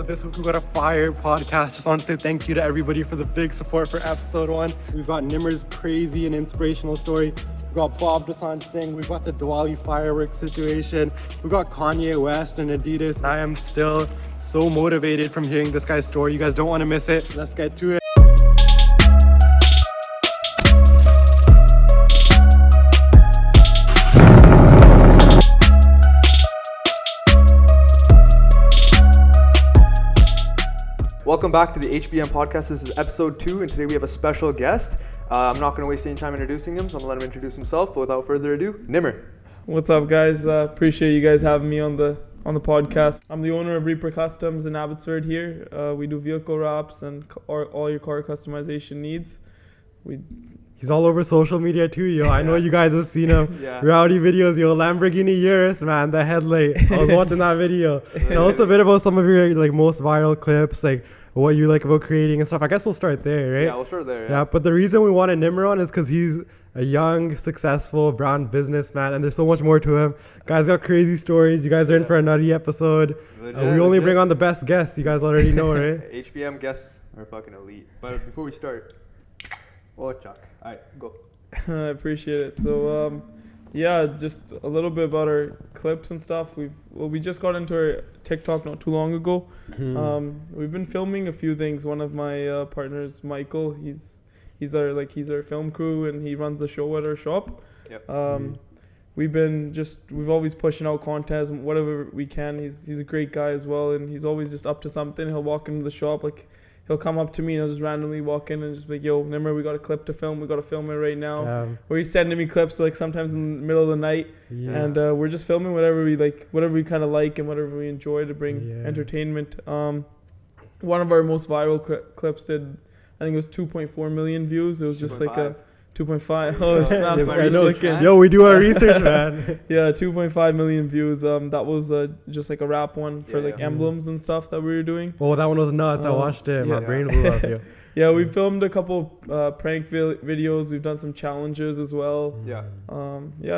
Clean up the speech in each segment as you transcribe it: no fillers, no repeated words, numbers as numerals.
This week we got a fire podcast. Just want to say thank you to everybody for the big support for episode 1. We've got Nimmer's crazy and inspirational story. We've got Bob Dosanjh Singh. We've got the Diwali fireworks situation. We've got Kanye West and Adidas. I am still so motivated from hearing this guy's story. You guys don't want to miss it. Let's get to it. Welcome back to the HBM podcast. This is episode 2, and today we have a special guest. I'm not going to waste any time introducing him, so I'm going to let him introduce himself. But without further ado, Nimmer. What's up, guys? Appreciate you guys having me on the podcast. I'm the owner of Reaper Customs in Abbotsford here. We do vehicle wraps and all your car customization needs. He's all over social media too, yo. I know you guys have seen him. Yeah. Rowdy videos, yo. Lamborghini Urus, man. The headlight. I was watching that video. Tell us a bit about some of your most viral clips, what you like about creating and stuff. I guess we'll start there, right? Yeah, we'll start there. Yeah, but the reason we wanted Nimmer on is because he's a young, successful brand businessman, and there's so much more to him. Guys got crazy stories. You guys are in for a nutty episode. We only bring on the best guests. You guys already know, right? HBM guests are fucking elite. But before we start, Chuck. All right, go. I appreciate it. So, just a little bit about our clips and stuff. We just got into our TikTok not too long ago. We've been filming a few things. One of my partners, Michael, he's our film crew, and he runs the show at our shop. Yep. We've always pushing out content whatever we can. He's a great guy as well, and he's always just up to something. He'll walk into the shop, he'll come up to me and I'll just randomly walk in and just be like, yo, Nimmer, we got a clip to film. We got to film it right now. Or he's sending me clips sometimes in the middle of the night. Yeah. And we're just filming whatever we kind of like and whatever we enjoy to bring entertainment. One of our most viral clips did, I think it was 2.4 million views. It was just 2.5. Oh, it snaps. I know. Yo, we do our research, man. Yeah, 2.5 million views. That was just a rap one for emblems and stuff that we were doing. Oh, that one was nuts. I watched it. My brain blew up. Yo. Yeah, we filmed a couple prank videos. We've done some challenges as well. Yeah.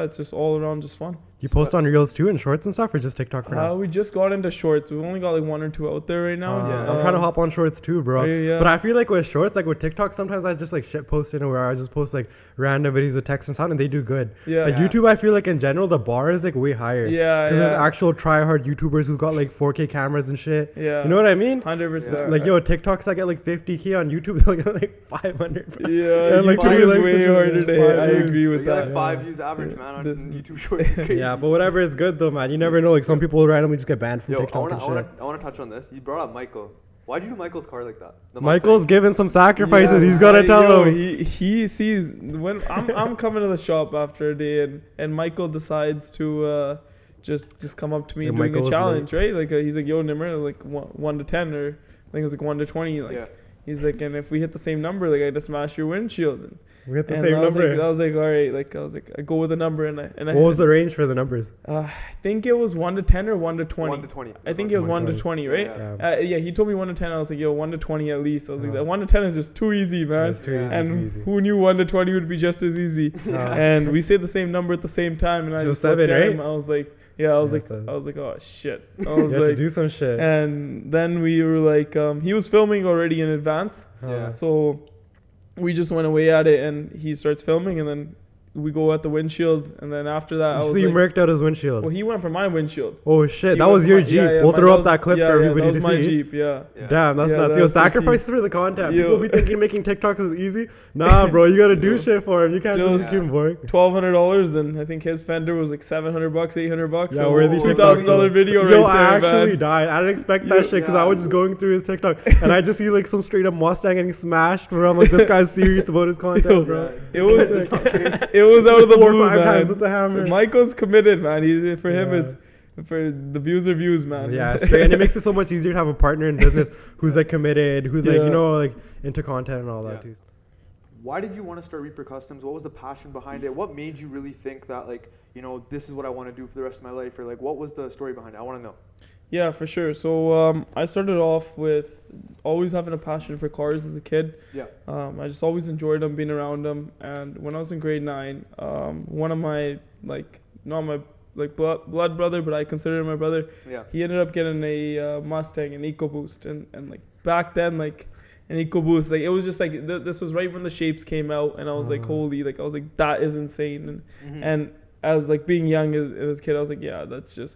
It's just all around just fun. You post on Reels too and Shorts and stuff, or just TikTok for now? We just got into Shorts. We've only got 1 or 2 out there right now. I'm trying to hop on Shorts too, bro. Yeah. But I feel like with Shorts, with TikTok, sometimes I just shit post in where I just post random videos with text and sound, and they do good. YouTube, I feel in general the bar is way higher. Yeah. Because there's actual try-hard YouTubers who've got 4K cameras and shit. Yeah. You know what I mean? 100%. TikToks I get 50K on YouTube, they'll get 500. Yeah. YouTube is way harder to hit. I agree with that. 5 views average, man, on YouTube Shorts. It's crazy. Yeah, but whatever is good though, man. You never know. Some people randomly just get banned from TikTok and shit. I want to touch on this. You brought up Michael. Why'd you do Michael's car like that? Michael's given some sacrifices. He's got to tell him. He sees when I'm coming to the shop after a day, and Michael decides to just come up to me doing a challenge, right? He's like, yo, Nimmer, 1 to 10, or I think it was 1 to 20. He's like, and if we hit the same number, I just smash your windshield. We hit the same number. I was like, all right. I go with a number, and I. What was the range for the numbers? I think it was 1 to 10 or 1 to 20. 1 to 20. I think it was 1 to 20, right? Yeah. He told me 1 to 10. I was like, yo, 1 to 20 at least. I was like, that 1 to 10 is just too easy, man. It's too easy. And who knew 1 to 20 would be just as easy? And we said the same number at the same time, and I just looked at him. I was like. Yeah, I was like, oh shit. I was you have to do some shit. And then we were he was filming already in advance. So we just went away at it, and he starts filming, and then we go at the windshield, and then after that, you murked out his windshield. Well, he went for my windshield. Oh shit, that was your Jeep. We'll throw up that clip for everybody to see. That was my Jeep, Damn, that's nuts. Yo, sacrifices for the content. People be thinking making TikToks is easy. Nah, bro, you gotta do shit for him. You can't just keep him boring. $1,200, and I think his fender was $700, $800. Yeah, worthy $2,000 video right there, Yo, I actually died. I didn't expect that shit because I was just going through his TikTok, and I just see some straight up Mustang getting smashed. Where I'm like, this guy's serious about his content, bro. It was out of the blue. 5 times with the hammer. Michael's committed, man. It's for the views are views, man. Yeah, straight. And it makes it so much easier to have a partner in business who's committed, who's into content and all that too. Why did you want to start Reaper Customs? What was the passion behind it? What made you really think that this is what I want to do for the rest of my life? Or what was the story behind it? I want to know. Yeah, for sure. So I started off with always having a passion for cars as a kid. Yeah. I just always enjoyed them, being around them. And when I was in grade 9, one of my like blood brother, but I consider him my brother. Yeah. He ended up getting a Mustang, an EcoBoost, and like back then, like an EcoBoost, like it was just like this was right when the shapes came out, and I was like, holy, like I was like, that is insane, and as like being young as a kid, I was like, yeah,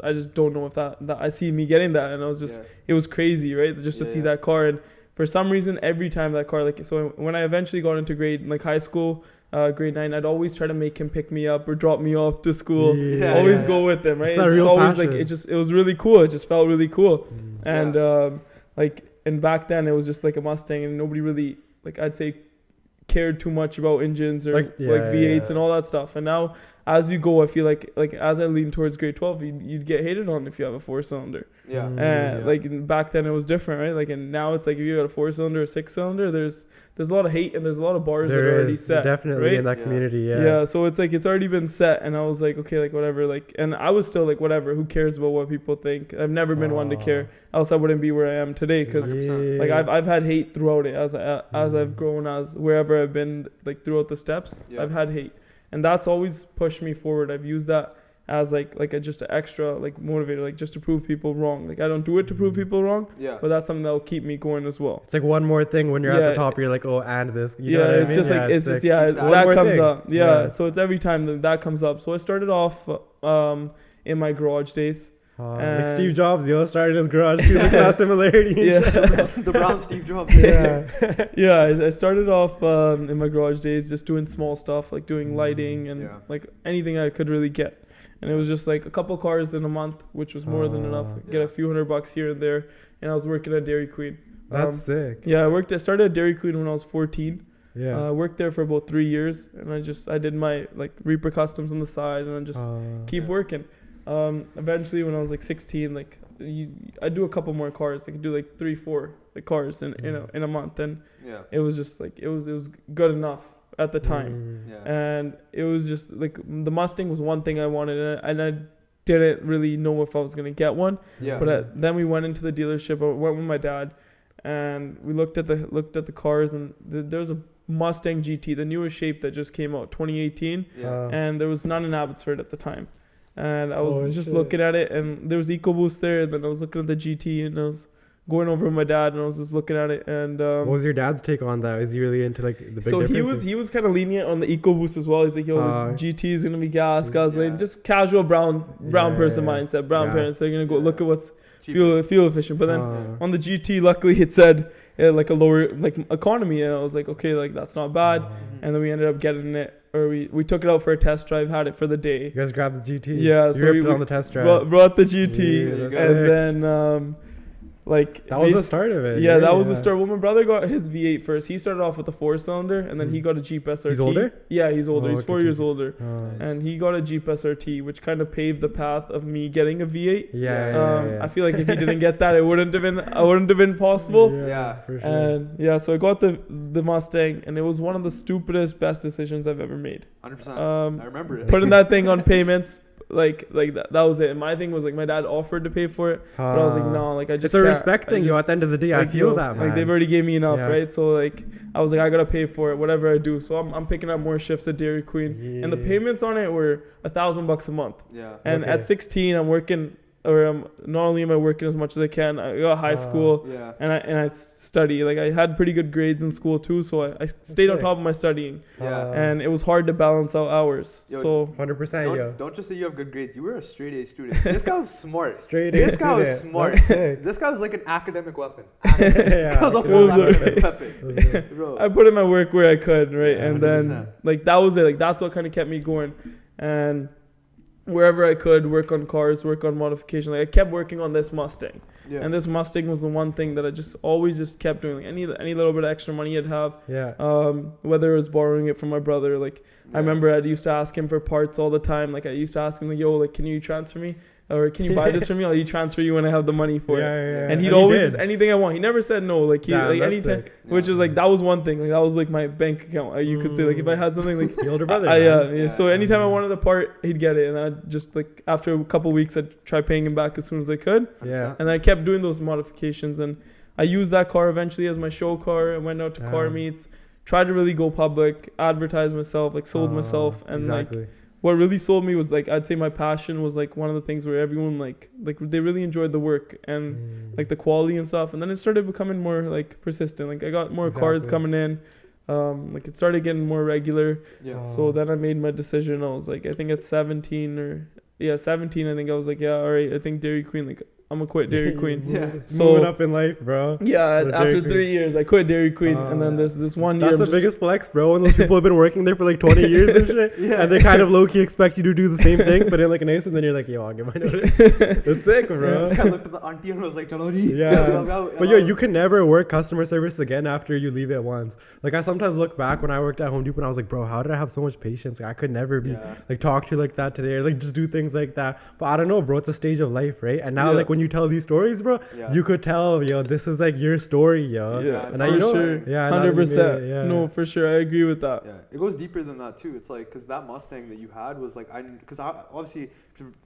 I just don't know if that I see me getting that, and I was just, it was crazy, right? Just to see that car, and for some reason, every time that car, like, so when I eventually got into high school, grade 9, I'd always try to make him pick me up or drop me off to school. Always go with him, right? It's just real always passion. like it was really cool. It just felt really cool, and and back then it was just like a Mustang, and nobody really, like, I'd say, cared too much about engines or like V8s and all that stuff. And now, as you go, I feel like as I lean towards grade 12, you'd get hated on if you have a 4-cylinder. Like back then it was different, right? Like, and now it's like if you got a 4-cylinder or 6-cylinder, there's a lot of hate and there's a lot of bars that are already set. Definitely, right? In that community, yeah. So it's like it's already been set, and I was like, okay, like whatever, like, and I was still like, whatever, who cares about what people think? I've never been one to care, else I wouldn't be where I am today, because like I've had hate throughout it as I've grown, as wherever I've been, like throughout the steps, I've had hate, and that's always pushed me forward. I've used that as like just an extra like motivator, like just to prove people wrong. Like I don't do it to prove people wrong, but that's something that'll keep me going as well. It's like one more thing when you're at the top, you're like, oh, and this. You know what I mean? Just like it's just that comes up. So it's every time that comes up. So I started off in my garage days. Like Steve Jobs, started his garage too. Look at that similarity. The brown Steve Jobs. I started off in my garage days just doing small stuff, like doing lighting and like anything I could really get. And it was just like a couple cars in a month, which was more than enough. Get a few $100 here and there. And I was working at Dairy Queen. That's sick. Yeah, I started at Dairy Queen when I was 14. Yeah. I worked there for about 3 years, and I did my like Reaper Customs on the side, and then just keep working. Eventually, when I was like 16, like I do a couple more cars. I could do like 3-4 like cars in a month, and it was just like it was good enough at the time. And it was just like the Mustang was one thing I wanted, and I didn't really know if I was gonna get one. But then we went into the dealership. I went with my dad, and we looked at the cars, and there was a Mustang GT, the newest shape that just came out, 2018, and there was none in Abbotsford at the time. And I was just looking at it, and there was EcoBoost there, and then I was looking at the GT, and I was going over with my dad, and I was just looking at it. And what was your dad's take on that? Is he really into like the big differences? So he was kind of lenient on the EcoBoost as well. He's like, yo, the GT is gonna be gas, like just casual brown person mindset. Brown parents, they're gonna go look at what's fuel efficient. But then on the GT, luckily it said like a lower like economy, and I was like, okay, like that's not bad. And then we ended up getting it. Or we took it out for a test drive, had it for the day. You guys grabbed the GT. Yeah, so we ripped it on the test drive. Brought the GT, and then like that was the start of it. Yeah, that was the start. Well, my brother got his V8 first. He started off with a 4-cylinder, and then he got a Jeep SRT. He's older? Yeah, he's older. He's 4 years older, and he got a Jeep SRT, which kind of paved the path of me getting a V8. I feel like if he didn't get that, it wouldn't have been possible. For sure. And so I got the Mustang, and it was one of the stupidest, best decisions I've ever made. 100%. I remember it. Putting that thing on payments. Like that was it. And my thing was like my dad offered to pay for it, but I was like, no, like I just. It's a respect thing, at the end of the day. Like, I feel that, man. Like they've already gave me enough, right? So like I was like, I gotta pay for it, whatever I do. So I'm picking up more shifts at Dairy Queen, and the payments on it were $1,000 a month. And at 16, I'm working. Or not only am I working as much as I can, I got high school, and I study. Like I had pretty good grades in school too, so I stayed on top of my studying. And it was hard to balance out hours. So 100%. Don't just say you have good grades. You were a straight A student. This guy was smart. This guy was smart. This guy was like an academic weapon. This guy was a full academic weapon. Bro. I put in my work where I could, right? And 100%. then like that was it. Like that's what kind of kept me going, and wherever I could work on cars, work on modification. Like I kept working on this Mustang, and this Mustang was the one thing that I just always just kept doing. Like any little bit of extra money I'd have, whether it was borrowing it from my brother. Like I remember I used to ask him for parts all the time. Like I used to ask him like, yo, like can you transfer me? Or can you buy this for me? I'll transfer you when I have the money for it. And he'd always just anything I want. He never said no. Like he like anytime, which is like that was one thing. Like that was like my bank account. You could say like if I had something like the older brother. So anytime I wanted a part, he'd get it, and I'd just like after a couple weeks, I'd try paying him back as soon as I could. And I kept doing those modifications, and I used that car eventually as my show car. I went out to car meets, tried to really go public, advertise myself, like sold myself, and like what really sold me was like I'd say my passion was like one of the things where everyone like they really enjoyed the work and like the quality and stuff, and then it started becoming more like persistent. Like I got more cars coming in, like it started getting more regular. Yeah. So then I made my decision. I was like, I think at 17 I think I was like, yeah, all right, I think Dairy Queen, like I'm gonna quit Dairy Queen. Yeah. So Moving up in life, bro. yeah, Go to after Dairy 3 years I quit Dairy Queen, and then this one year That's the I'm just- biggest flex, bro. When those people have been working there for like 20 years and shit, Yeah. and they kind of low-key expect you to do the same thing, but in like an ace, and then you're like, yo, I'll get my notice. It's sick, I bro. just kind of looked at the auntie and was like, "Chalo ji." Yeah. But yo, you can never work customer service again after you leave it once. Like I sometimes look back when I worked at Home Depot and I was like, bro, how did I have so much patience? Like, I could never be Yeah. like talk to you like that today, or like just do things like that. But I don't know, bro. It's a stage of life, right? And now, Yeah. like when you tell these stories, bro, Yeah. you could tell, yo, this is like your story, yo. Yeah, it's and now you for know, sure. yeah, now that you made 100%. it, yeah. No, for sure, I agree with that. Yeah, it goes deeper than that too. It's like because that Mustang that you had was like because I obviously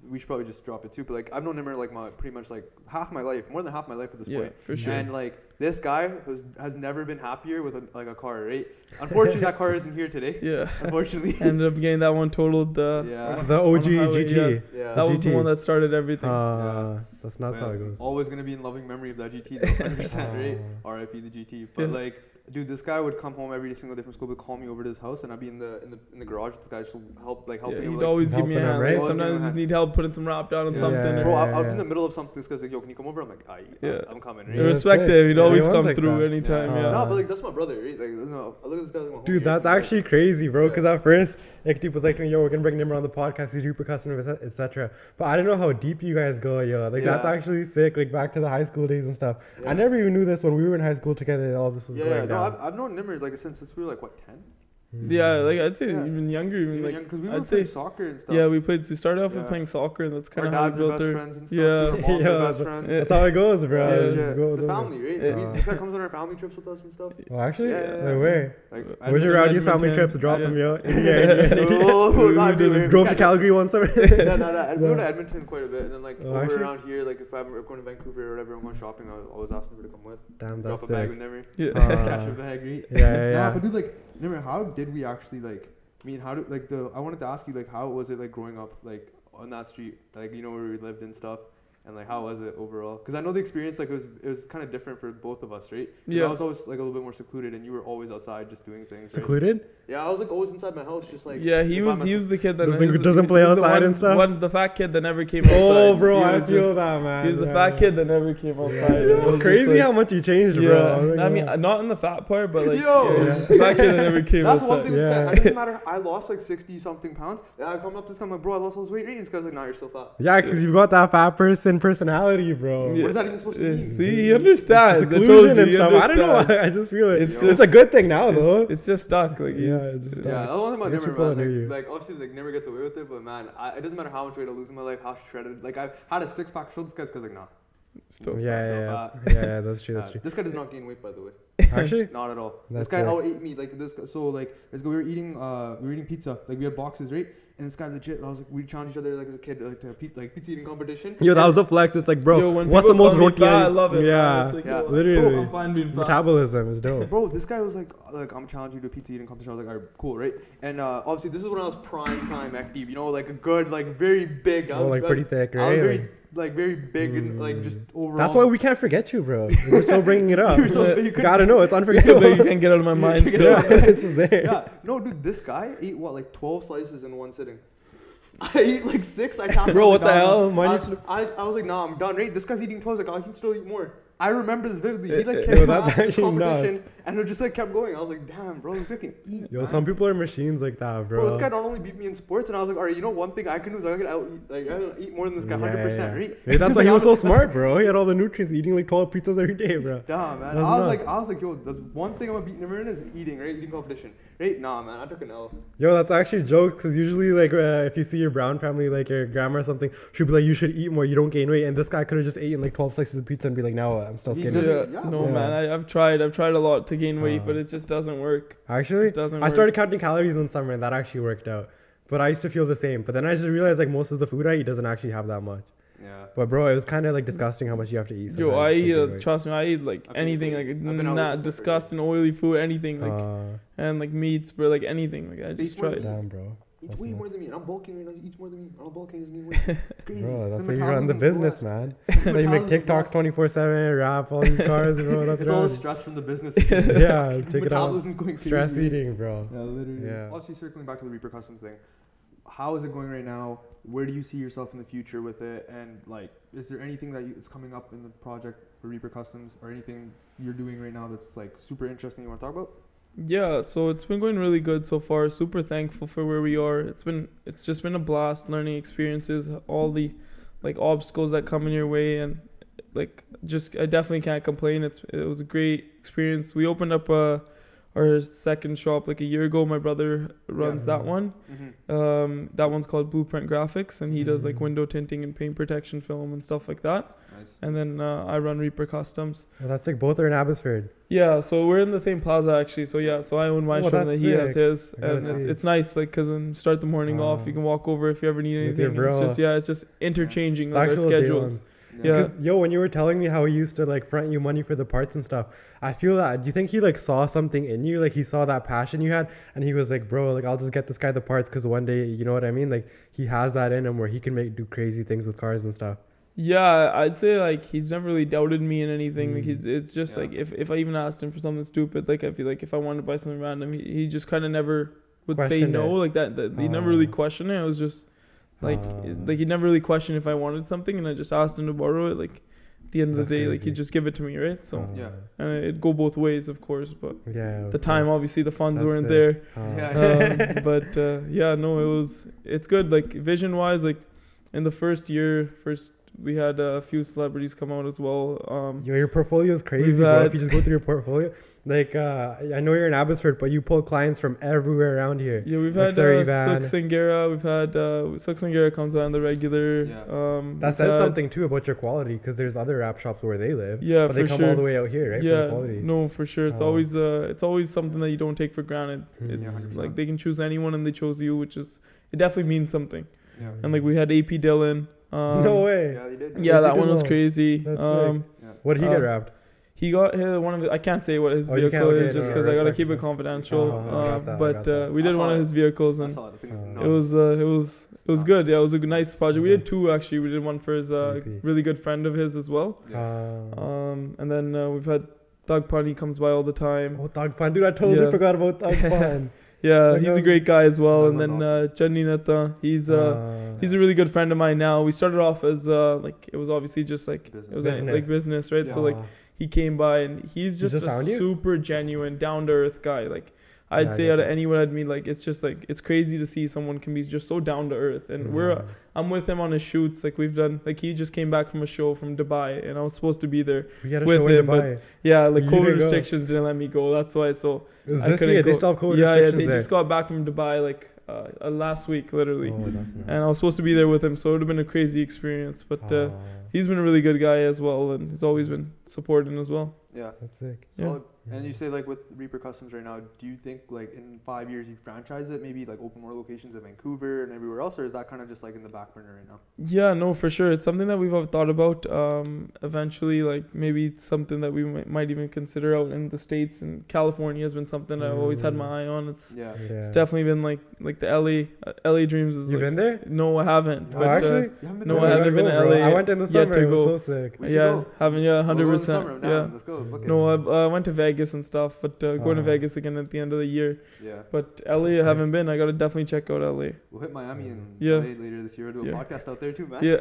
we should probably just drop it too. But like I've known Nimmer like pretty much like half my life, more than half my life at this Yeah, point. for sure. And like this guy has never been happier with a car, right? Unfortunately, that car isn't here today. Yeah. Unfortunately. Ended up getting that one totaled. Yeah. The OG on the highway, GT. Yeah. That was the GT. one that started everything. That's not how it goes. Always gonna be in loving memory of that GT, though, 100%, right? R.I.P. the GT. But Yeah. like, dude, this guy would come home every single day from school, would call me over to his house, and I'd be in the garage with the guy just helping Yeah, him. he'd Like, always give me a helping him, hand. right? Like, Always sometimes give I him a just hand. need help putting some wrap down on Yeah. something. Yeah. Bro, I'll be yeah. in the middle of something. This guy's like, "Yo, can you come over?" I'm like, Yeah. I'm coming, I right? Yeah, respect sick. it. He'd Yeah, always everyone's come like through that. anytime. Yeah. Yeah. No, but like that's my brother, right? Like, no, I look at this guy like my homie, Dude, right? that's So, like, actually crazy, bro. Yeah. Because at first, Ekdeep was like to me, yo, we're gonna bring Nimmer on the podcast. He's super customer, etc. But I didn't know how deep you guys go, yo. Like that's Yeah. actually sick. Like back to the high school days and stuff. Yeah. I never even knew this when we were in high school together. That all this was Yeah, going yeah, no, down. I've known Nimmer like since we were like what 10. Yeah, like I'd say Yeah. even younger, even like Because we were I'd playing say soccer and stuff. yeah, we started off with Yeah. playing soccer, and that's Our kind of how we dads are built best our friends and stuff. yeah. Too. Our moms Yeah, are best but- friends. Yeah. That's how it goes, bro. Yeah, It Yeah, just goes the on. family, right? Yeah. This guy comes on our family trips with us and stuff. Oh, actually? Yeah, yeah, No yeah. way. Like, Where's your rowdiest family Edmonton. trips? Drop Yeah. them, yo. Oh, not everywhere. Drove to Calgary one summer. No. We go to Edmonton quite a bit, and then like Oh, over actually? around here, like if I'm going to Vancouver or whatever, I'm going shopping, I always ask them to come with. Damn, Drop that's a bag sick. with Nimmer. Yeah. Cash a bag, right? Yeah. But dude, like, Nimmer, how did we actually like? I mean, how do like I wanted to ask you like how was it like growing up like on that street, like you know where we lived and stuff, and like how was it overall? Because I know the experience like it was kind of different for both of us, right? 'Cause Yeah. I was always like a little bit more secluded, and you were always outside just doing things. Right? Secluded? Yeah, I was like always inside my house, just like Yeah, he by was myself. the kid that Doesn't play he was the outside one- and stuff? the fat kid that never came outside. Oh, bro, He I was feel just- that, man. He was the Yeah. fat kid that never came outside. Yeah. It It was just crazy like- how much you changed, bro. Yeah, I mean, not in the fat part, but like, Yo! yeah, he's just the fat kid that never came That's outside. one thing. With this Yeah. guy. It doesn't matter. I lost like 60 something pounds. And I come up to this guy, I'm like, bro, I lost all this weight. Right? This guy's like, nah, you're still fat. Yeah, because you've got that fat person personality, bro. Yeah. What is that even supposed to Yeah, mean? see, he understands. I told Seclusion you, and he stuff. I don't know understands. why. I just feel it. It's It's just- a good thing now, though. It's just stuck. Like, Yeah, he's- it's just Yeah, stuck. that's one thing about I guess Nimmer, people man. hear you. Like, obviously, like, Nimmer gets away with it, but man, it doesn't matter how much weight I lose in my life, how shredded. Like, I've had a 6-pack. Showed this guy's like, nah. Still. Yeah, That's yeah, not yeah, that's true. That's true. This guy does not gain weight, by the way. Actually, Not at all. That's This guy it. out ate me like this. So like, let's go. We were eating pizza. Like we had boxes, right? And this guy legit. I was like, we challenged each other like as a kid, like to pizza eating competition. yo, that was a flex. It's like, bro, Yo, when what's the people most call me roti? fat, I love it. man. Yeah, It's like, Yeah. yo, literally. I'm fine being fat. Metabolism is dope. Bro, this guy was like I'm challenging you to a pizza eating competition. I was like, all right, cool, right? And obviously, this is when I was prime active. You know, like a good, like very big. I Oh, was, like pretty thick, I was right? very like very big and like just overall. That's why we can't forget you, bro. We're still bringing it up. You're so big, you You couldn't- gotta know, it's So unforgettable. big you can't get out of my mind. can't So. get out. it's just there. Yeah, no, dude, this guy ate what like 12 slices in one sitting. I ate like 6. I tapped. Bro, I was what like, the nah, hell? nah. Mine I, used to- I was like, nah, I'm done. Right? This guy's eating 12. I was like, I can still eat more. I remember this vividly. He like Yo, kept that's after the actually competition, nuts. and it just like kept going. I was like, damn, bro, you freaking eat. Yo, man. some people are machines like that, Bro, this guy bro. not only beat me in sports, and I was like, all right, you know one thing I can do is I can out eat, like I can eat more than this guy, 100%, right? Maybe that's He's why like, he was I so like, smart, bro. He had all the nutrients, eating like 12 pizzas every day, bro. Damn, man. That's I was like, yo, that's one thing I'm gonna beat Nimmer in is eating, right? Eating competition, right? Nah, man, I took an L. Yo, that's actually jokes, because usually, like, if you see your brown family, like your grandma or something, she'll be like, you should eat more, you don't gain weight. And this guy could have just eaten like 12 slices of pizza and be like, no, I'm still He skinny. doesn't- Yeah, yeah, no bro. man, I've tried a lot to gain weight, Uh, but it just doesn't work. Actually, It doesn't I work. started counting calories in summer, and that actually worked out. But I used to feel the same. But then I just realized, like, most of the food I eat doesn't actually have that much. Yeah. But, bro, it was kind of, like, disgusting how much you have to eat. Yo, sometimes I to eat, gain weight. trust me, I eat like I've seen anything, this like food. I've been out not with this for disgusting, oily food, anything, like, Uh, and like meats, bro, like anything, like I Space just one? tried. damn, bro. eats way nuts. more than me, and I'm bulking right now. He eats more than me, and I'm bulking. He's gaining weight. It's crazy. Bro, that's His how you run the metabolism business, blast. man. His Like you make metabolism TikToks blast. 24/7, rap all these cars, bro. That's It's all the right. stress from the business. Yeah, take it out. Metabolism going Stress crazy. eating, bro. Yeah, literally. Yeah. Obviously, circling back to the Reaper Customs thing, how is it going right now? Where do you see yourself in the future with it? And like, is there anything that is coming up in the project for Reaper Customs, or anything you're doing right now that's like super interesting you want to talk about? Yeah, so it's been going really good so far. Super thankful for where we are. It's just been a blast, learning experiences, all the like obstacles that come in your way, and like just I definitely can't complain. It was a great experience. We opened up our second shop like a year ago. My brother runs that one. Mm-hmm. That one's called Blueprint Graphics, and he does like Mhm. window tinting and paint protection film and stuff like that. Nice. And then I run Reaper Customs. Well, that's like both are in Abbotsford. Yeah, so we're in the same plaza actually. So yeah, so I own my Oh, showroom that that's he has sick. his, I gotta and see. it's nice like because then start the morning off. You can walk over if you ever need With your anything. It's bro. just it's just interchanging It's like our actual day schedules. ones. Yeah. Because, yo, when you were telling me how he used to like front you money for the parts and stuff, I feel that. Do you think he like saw something in you? Like he saw that passion you had, and he was like, bro, like I'll just get this guy the parts because one day, you know what I mean? Like he has that in him where he can do crazy things with cars and stuff. Yeah, I'd say like he's never really doubted me in anything. Like it's just Yeah. like if I even asked him for something stupid, like I feel like if I wanted to buy something random, he just kind of never would say Questioned no it. like that. He never really Ah. questioned it. It was just like Ah. he never really questioned if I wanted something, and I just asked him to borrow it. Like at the end of That's the day, like crazy. he'd just give it to me, right? So Yeah. and it'd go both ways, of course. But Yeah. the time, obviously, the funds That's weren't it. there. Yeah. But yeah, no, it's good. Like vision wise, like in the first year, we had a few celebrities come out as well. Yo, your portfolio is crazy, We've bro. had- If you just go through your portfolio, like I know you're in Abbotsford, but you pull clients from everywhere around here. Yeah, we've Like had Sir Suk Ivan. Singera. We've had Suk Singera comes on the regular. Yeah. That we've says had- something too about your quality, because there's other rap shops where they live. Yeah, but they for come sure. all the way out here, right? For the Yeah, quality. no, for sure. It's Oh. always something that you don't take for granted. Mhm. It's 100%. like they can choose anyone, and they chose you, which is it definitely means something. Yeah. And like we had AP Dillon. No way. Yeah, you did. Yeah, AP that one was Dillon. crazy. That's Um, Yeah. What did he get Uh, wrapped? He got one of the, I can't say what his Oh, you vehicle can't? Okay, is just no, because I gotta respect, keep it respect. confidential. Oh, I got that, I But got that. we I did saw one of it. his vehicles, I and saw it. I think it it was good. Yeah, it was a nice project. We Okay. did two actually. We did one for his AP. really good friend of his as well. And then we've had Doug Pun. He comes by all the time. Oh, Tag Pan. Dude, I totally Yeah. forgot about Tag Pan. Yeah, Like, he's a great guy as well. And Doug then Pan's Chandni Natta. He's a really good friend of mine now. We started off as like it was obviously just like Business. it was Business. like business, right? So like he came by and he's just just a found you? super genuine, down to earth guy. Like I'd Yeah, I say get out of that. anyone I'd meet, like it's just like it's crazy to see someone can be just so down to earth. And I'm with him on his shoots. Like we've done, like he just came back from a show from Dubai, and I was supposed to be there. We had a with show in him, but Dubai. Yeah, like You COVID didn't go. restrictions didn't let me go. That's why. So It was I this couldn't year. They go. still have COVID yeah, restrictions they there. just got back from Dubai like last week, literally. Oh, that's nice. And I was supposed to be there with him, so it would have been a crazy experience. But he's been a really good guy as well, and he's always been supporting as well. Yeah. That's sick. Yeah. Solid. And you say like with Reaper Customs right now, do you think like in 5 years you franchise it, maybe like open more locations in Vancouver and everywhere else, or is that kind of just like in the back burner right now? Yeah, no, for sure. It's something that we've thought about. Eventually, like maybe it's something that we might even consider out in the States. And California has been something I've always had my eye on. It's Yeah. it's definitely been like the LA dreams. Is You've like, been there? No, I haven't. Oh, Oh, actually? You haven't been No, there? I gotta haven't been go, to bro. LA I went in the yet summer. to It was go. so sick. We should Yeah, go. haven't. Yeah, We'll go in the summer. 100%. I'm Yeah. down. Let's go. Book it. No, I went to Vegas and stuff, but going to Ah. Vegas again at the end of the year. Yeah. But LA, I Sick. haven't been. I gotta definitely check out LA. We'll hit Miami and Yeah. LA later this year. Do a Yeah. podcast out there too, man. Yeah.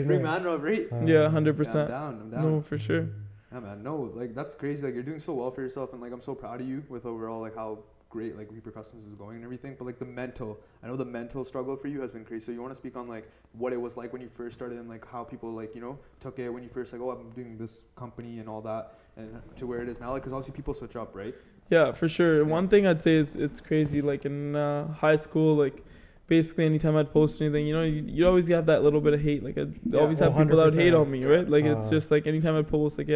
Bring man Rob, right? Yeah, I'm 100%. down. I'm down. No, for sure. Yeah, man. No, like that's crazy. Like you're doing so well for yourself, and like I'm so proud of you with overall like how great like Reaper Customs is going and everything. But like the mental, I know the mental struggle for you has been crazy. So you want to speak on like what it was like when you first started and like how people like took it when you first like, oh, I'm doing this company and all that, and to where it is now. Like because obviously people switch up, right? Yeah, for sure. One thing I'd say is it's crazy. Like in high school, like basically anytime I'd post anything, you always have that little bit of hate. Like I'd always have people that would hate on me, right? Like it's just like anytime I post, like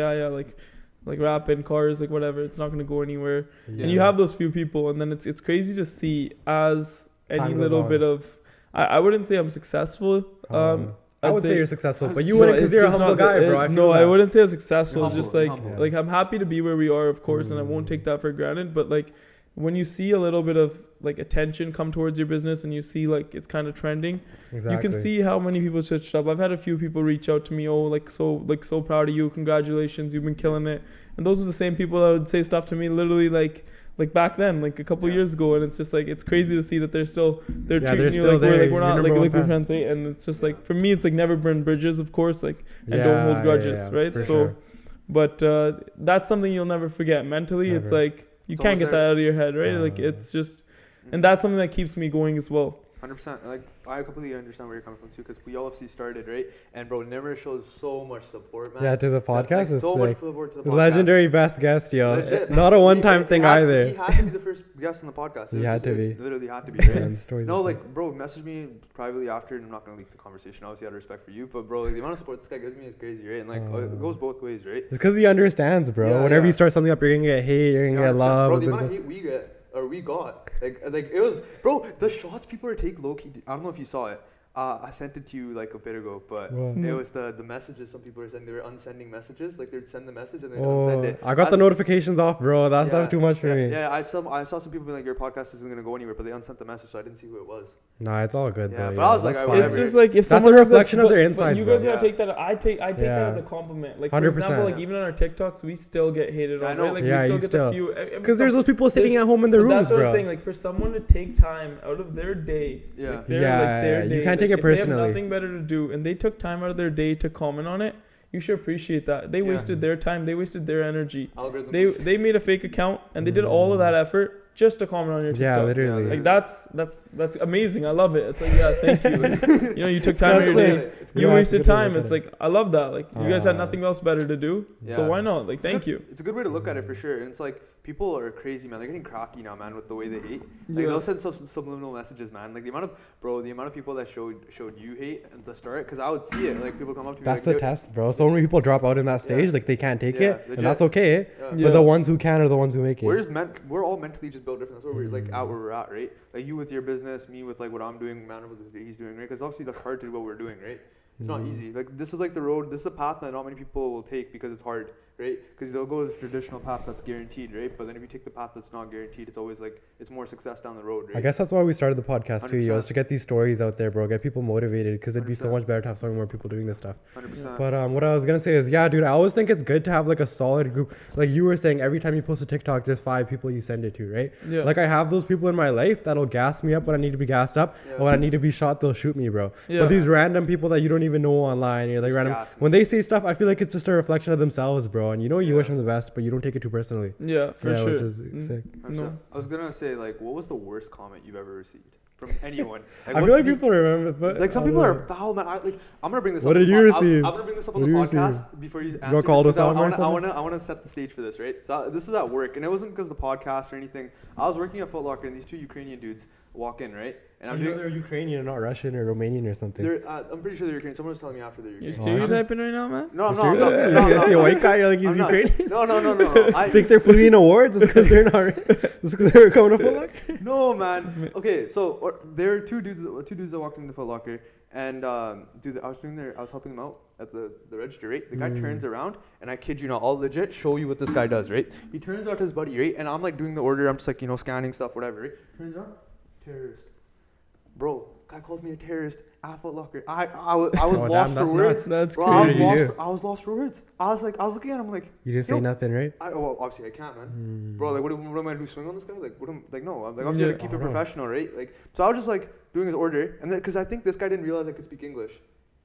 like rap in cars, like whatever, it's not gonna go anywhere. And you have those few people, and then it's crazy to see as any Time goes little on. bit of. I wouldn't say I'm successful. I I'd would say say you're successful, but you No, wouldn't because it's you're a just humble not guy, the- bro. I no, feel I that. wouldn't say I'm successful. You're Just humble, like you're humble. like I'm happy to be where we are, of course, and I won't take that for granted. But like when you see a little bit of like attention come towards your business and you see like it's kind of trending, Exactly. you can see how many people switched up. I've had a few people reach out to me, oh, so proud of you, congratulations, you've been killing it. And those are the same people that would say stuff to me literally like back then, like a couple years ago. And it's just like, it's crazy to see that they're treating you still like there. we're not Your like number one we're fan. friends, right? And it's just like, for me, it's like never burn bridges, of course, like, and Yeah, don't hold yeah, grudges, yeah, right? for So, sure. but that's something you'll never forget. Mentally, it's Never. like, you It's can't always get there. that out of your head, right? Like, it's just, and that's something that keeps me going as well. 100%. Like, I completely understand where you're coming from too, because we OFC started, right? And bro, Nimmer shows so much support, man. Yeah, to the podcast. Like, It's so much like support to the the podcast. legendary best guest, yo. Legit. Not a one-time He thing had- either. He had to be the first guest on the podcast. He It was had to just- be. it literally had to be, right? And the stories No, and like, stuff. bro, message me privately after, and I'm not gonna leak the conversation. Obviously, out of respect for you, but bro, like, the amount of support this guy gives me is crazy, right? And like, it goes both ways, right? It's because he understands, bro. Yeah, Whenever yeah. you start something up, you're gonna get hate, you're gonna Yeah, get 100%. love. Bro, the amount of hate we got, like it was, bro, the shots people are taking low key. I don't know if you saw it. I sent it to you like a bit ago, but What? it was the messages some people are sending. They were unsending messages, like they'd send the message and they'd Oh, unsend it. I got the notifications off, bro. That's not too much for me. Yeah, I saw some people be like, your podcast isn't gonna go anywhere, but they unsent the message, so I didn't see who it was. Nah, it's all good Yeah, though. but I was like, that's I fine. would It's never- just like, if That's a someone has, like, reflection of their but insides, you guys bro. gotta take that. I take that Yeah. as a compliment. Like, for 100%. example, like even on our TikToks, we still get hated Yeah, I on, know. right? Like, Yeah, we still you get still. the few. Because there's those people sitting there's- at home in their but rooms, that's what bro. I'm saying. Like, for someone to take time out of their day, Yeah. like their, Yeah, like their yeah, day, you can't take like, it if they personally. have nothing better to do, and they took time out of their day to comment on it, you should appreciate that. They wasted their time. They wasted their energy. Algorithm They boost. they made a fake account and they did all of that effort just to comment on your TikTok. Yeah, literally. Like, that's amazing. I love it. It's like, yeah, thank you. Like, you took time out of your That's day. like- It's You Yeah, wasted it's a good way to time. look It's at it. like, I love that. Like, you guys had Ah. nothing else better to do, so Yeah. why not? Like, It's thank good- you. It's a good way to look at it for sure. And it's like, people are crazy, man. They're getting crafty now, man, with the way they hate. Like, Yeah. they'll send some subliminal messages, man. Like, the amount of people that showed you hate at the start, because I would see it. Like, people come up to me That's like, the test, bro. So many people drop out in that stage, Yeah. like they can't take Yeah, it, legit. and that's okay. Yeah. Yeah. But the ones who can are the ones who make it. We're all mentally just built different. That's where we're like at where we're at, right? Like, you with your business, me with like what I'm doing, man with what he's doing, right? Because obviously that's hard to do what we're doing, right? It's not easy. Like, this is like the road. This is a path that not many people will take because it's hard, right? Because they'll go this traditional path that's guaranteed, right? But then if you take the path that's not guaranteed, it's always like it's more success down the road, right? I guess that's why we started the podcast too, yo, 100%. is to get these stories out there, bro. Get people motivated, because it'd be so 100%. much better to have so many more people doing this stuff. 100%. But what I was gonna say is, yeah, dude, I always think it's good to have like a solid group. Like you were saying, every time you post a TikTok, there's 5 people you send it to, right? Yeah. Like I have those people in my life that'll gas me up when I need to be gassed up, Yeah. and when I need to be shot, they'll shoot me, bro. Yeah. But these random people that you don't even know online, you're like Just random. gas 'em. When they say stuff, I feel like it's just a reflection of themselves, bro. And you know, you Yeah. wish them the best, but you don't take it too personally. Yeah, for Yeah, sure. which is Mm. sick. No. I was gonna say, like, what was the worst comment you've ever received from anyone? I feel what's like the- people remember, but Like, some I people don't are know. foul, man. I'm gonna bring this What up. did you I'm receive? gonna bring this up on What the did you podcast before you answer. got this, called because Osama or I something? wanna set the stage for this, right? So this is at work, and it wasn't because of the podcast or anything. I was working at Foot Locker, and these 2 Ukrainian dudes walk in, right? And I'm You know doing. they're Ukrainian and not Russian or Romanian or something. I'm pretty sure they're Ukrainian. Someone was telling me after they're You're Ukrainian. stereotyping right now, man? No, I'm You not. serious? No, You see a white guy, you're like, he's I'm not. Ukrainian? No. I think they're fleeing a war just because they're not, just because they're coming to Foot Locker? No, man. Okay, so there are two dudes that walked into Foot Locker, and dude, I was helping them out at the register, right? The guy turns around, and I kid you not, I'll legit show you what this guy does, right? He turns out to his buddy, right? And I'm like doing the order, I'm just like, scanning stuff, whatever, right? Turns out, terrorist. Bro, guy called me a terrorist at Foot Locker. I was Oh, lost damn, for that's words. That's Bro, I was crazy. lost. You do. I was lost for words. I was looking at him like, You didn't say Yo. nothing, right? well, obviously I can't, man. Bro, like, what am I gonna do? Swing on this guy? Like, no. I'm like, obviously, Yeah. gotta keep it Oh, no. professional, right? Like, so I was just like doing his order, and then because I think this guy didn't realize I could speak English,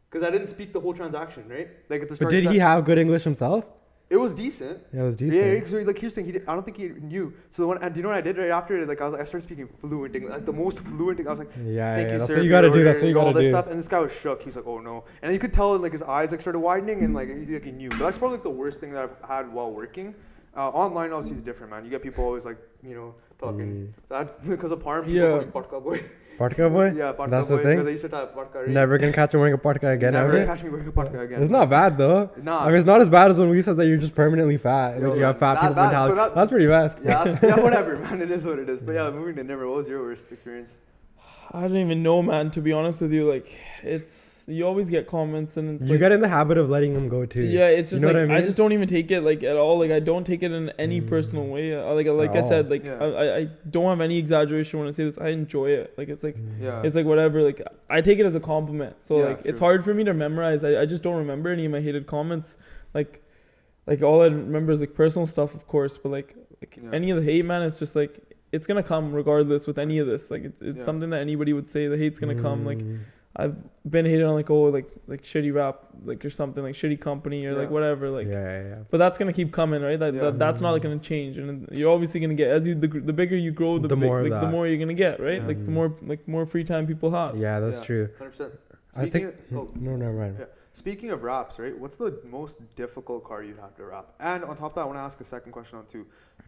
because I didn't speak the whole transaction, right? Like at the But start. did he have good English himself? It was decent. Yeah, it was Yeah, decent. so like here's the thing. I don't think he knew. So and do you know what I did right after? Like I started speaking fluent English, like the most fluent thing. I was like, Yeah, thank yeah, you, that's sir. what you for gotta your do. That's order," what you all gotta this do. stuff. And this guy was shook. He's like, oh no. And you could tell like his eyes like started widening, and like he knew. But that's probably like the worst thing that I've had while working. Online obviously is different, man. You get people always like talking. That's because of Parm. People Yeah. call me Patka boy. Partka boy? Yeah, Patka That's boy. the thing? Because I used to type Patka. Right? Never gonna catch him wearing a parka again, Never ever? catch me wearing a Patka again. It's not bad though. Nah. I mean, it's not as bad as when we said that you're just permanently fat. Yo, Like you have fat that- people that- mentality. but That's pretty best. Yeah, whatever, man. It is what it is. But yeah, moving to Nimmer, what was your worst experience? I don't even know, man. To be honest with you, like you always get comments and it's You like, get in the habit of letting them go too. yeah, it's just You know like what I mean? just don't even take it like at all. Like I don't take it in any personal way. Like I At said, all. like Yeah. I don't have any exaggeration when I say this. I enjoy it. Like it's like Yeah. it's like whatever. Like I take it as a compliment. So Yeah, like it's true. hard for me to memorize. I just don't remember any of my hated comments. Like all I remember is like personal stuff, of course, but like Yeah. any of the hate, man, it's just like it's gonna come regardless with any of this. Like it's Yeah. something that anybody would say. The hate's gonna come. Like Mm. I've been hated on like like shitty rap like or something like shitty company or like Yeah. whatever like. yeah. But that's gonna keep coming, right? Yeah. That's not like gonna change, and you're obviously gonna get as the bigger you grow, The more of the that. more you're gonna get, right? Yeah. Like the more free time people have. Yeah, that's Yeah. true. 100%. I think. Oh, No, never mind. Yeah. Speaking of raps, right? What's the most difficult car you'd have to rap? And on top of that, I want to ask a second question on too.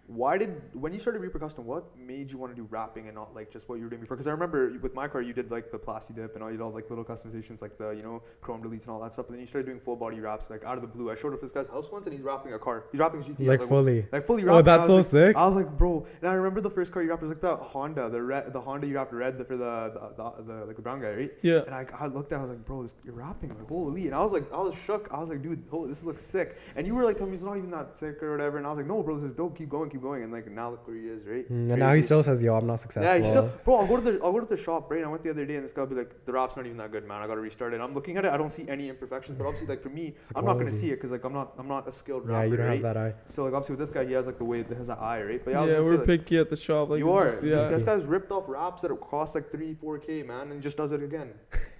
When you started Reaper Custom, what made you want to do rapping and not like just what you were doing before? Because I remember with my car, you did like the plasti dip and all, you did all like little customizations, like the chrome deletes and all that stuff. But then you started doing full body raps, like out of the blue. I showed up this guy's house once and he's rapping a car. He's rapping a GT. Like fully. Like fully Oh, rapping. that's I so was sick. I was like, bro. And I remember the first car you rapped was like the Honda, the Honda you rapped red for the like the brown guy, right? Yeah. And I looked at it, I was like, bro, you're rapping, like, holy. And I was shook. I was like, dude, this looks sick. And you were like telling me it's not even that sick or whatever. And I was like, no, bro, this is dope. Keep going. And like, now look where he is, right? And now he Crazy. still says, "Yo, I'm not successful." Yeah, he's still, bro. I'll go to the shop, right? And I went the other day, and this guy will be like, "The rap's not even that good, man. I gotta restart it." I'm looking at it, I don't see any imperfections, but obviously, like for me, It's the I'm not gonna quality. see it because like I'm not a skilled Yeah, rapper, you don't right? have that eye. So like obviously with this guy, he has like the way that has that eye, right? But yeah, I was Yeah, gonna we're say, like, picky at the shop. Like you are. just- yeah. This guy's ripped off raps that cost like 3-4K, man, and he just does it again.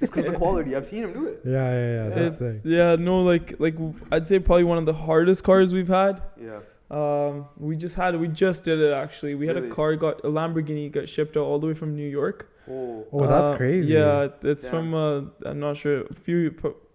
It's because of the quality. I've seen him do it. Yeah. That's It's, sick. yeah, no, like I'd say probably one of the hardest cars we've had. Yeah. We just did it actually. We had Really? a Lamborghini got shipped out all the way from New York. Oh. Oh, that's crazy. Yeah, it's Damn. from I'm not sure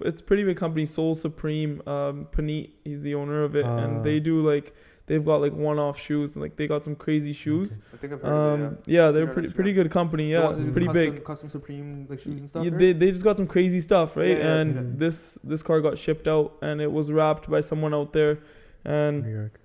it's a pretty big company, Soul Supreme. Panit, he's the owner of it, and they do they've got like one-off shoes and like they got some crazy shoes. I think I've heard of it. Yeah, I've they're seen it on pretty Instagram. good company. The Yeah, ones that do the pretty custom, big. Custom Supreme like shoes and stuff. Yeah, right? they just got some crazy stuff, right? Yeah, I've seen and it. this car got shipped out and it was wrapped by someone out there, New and York.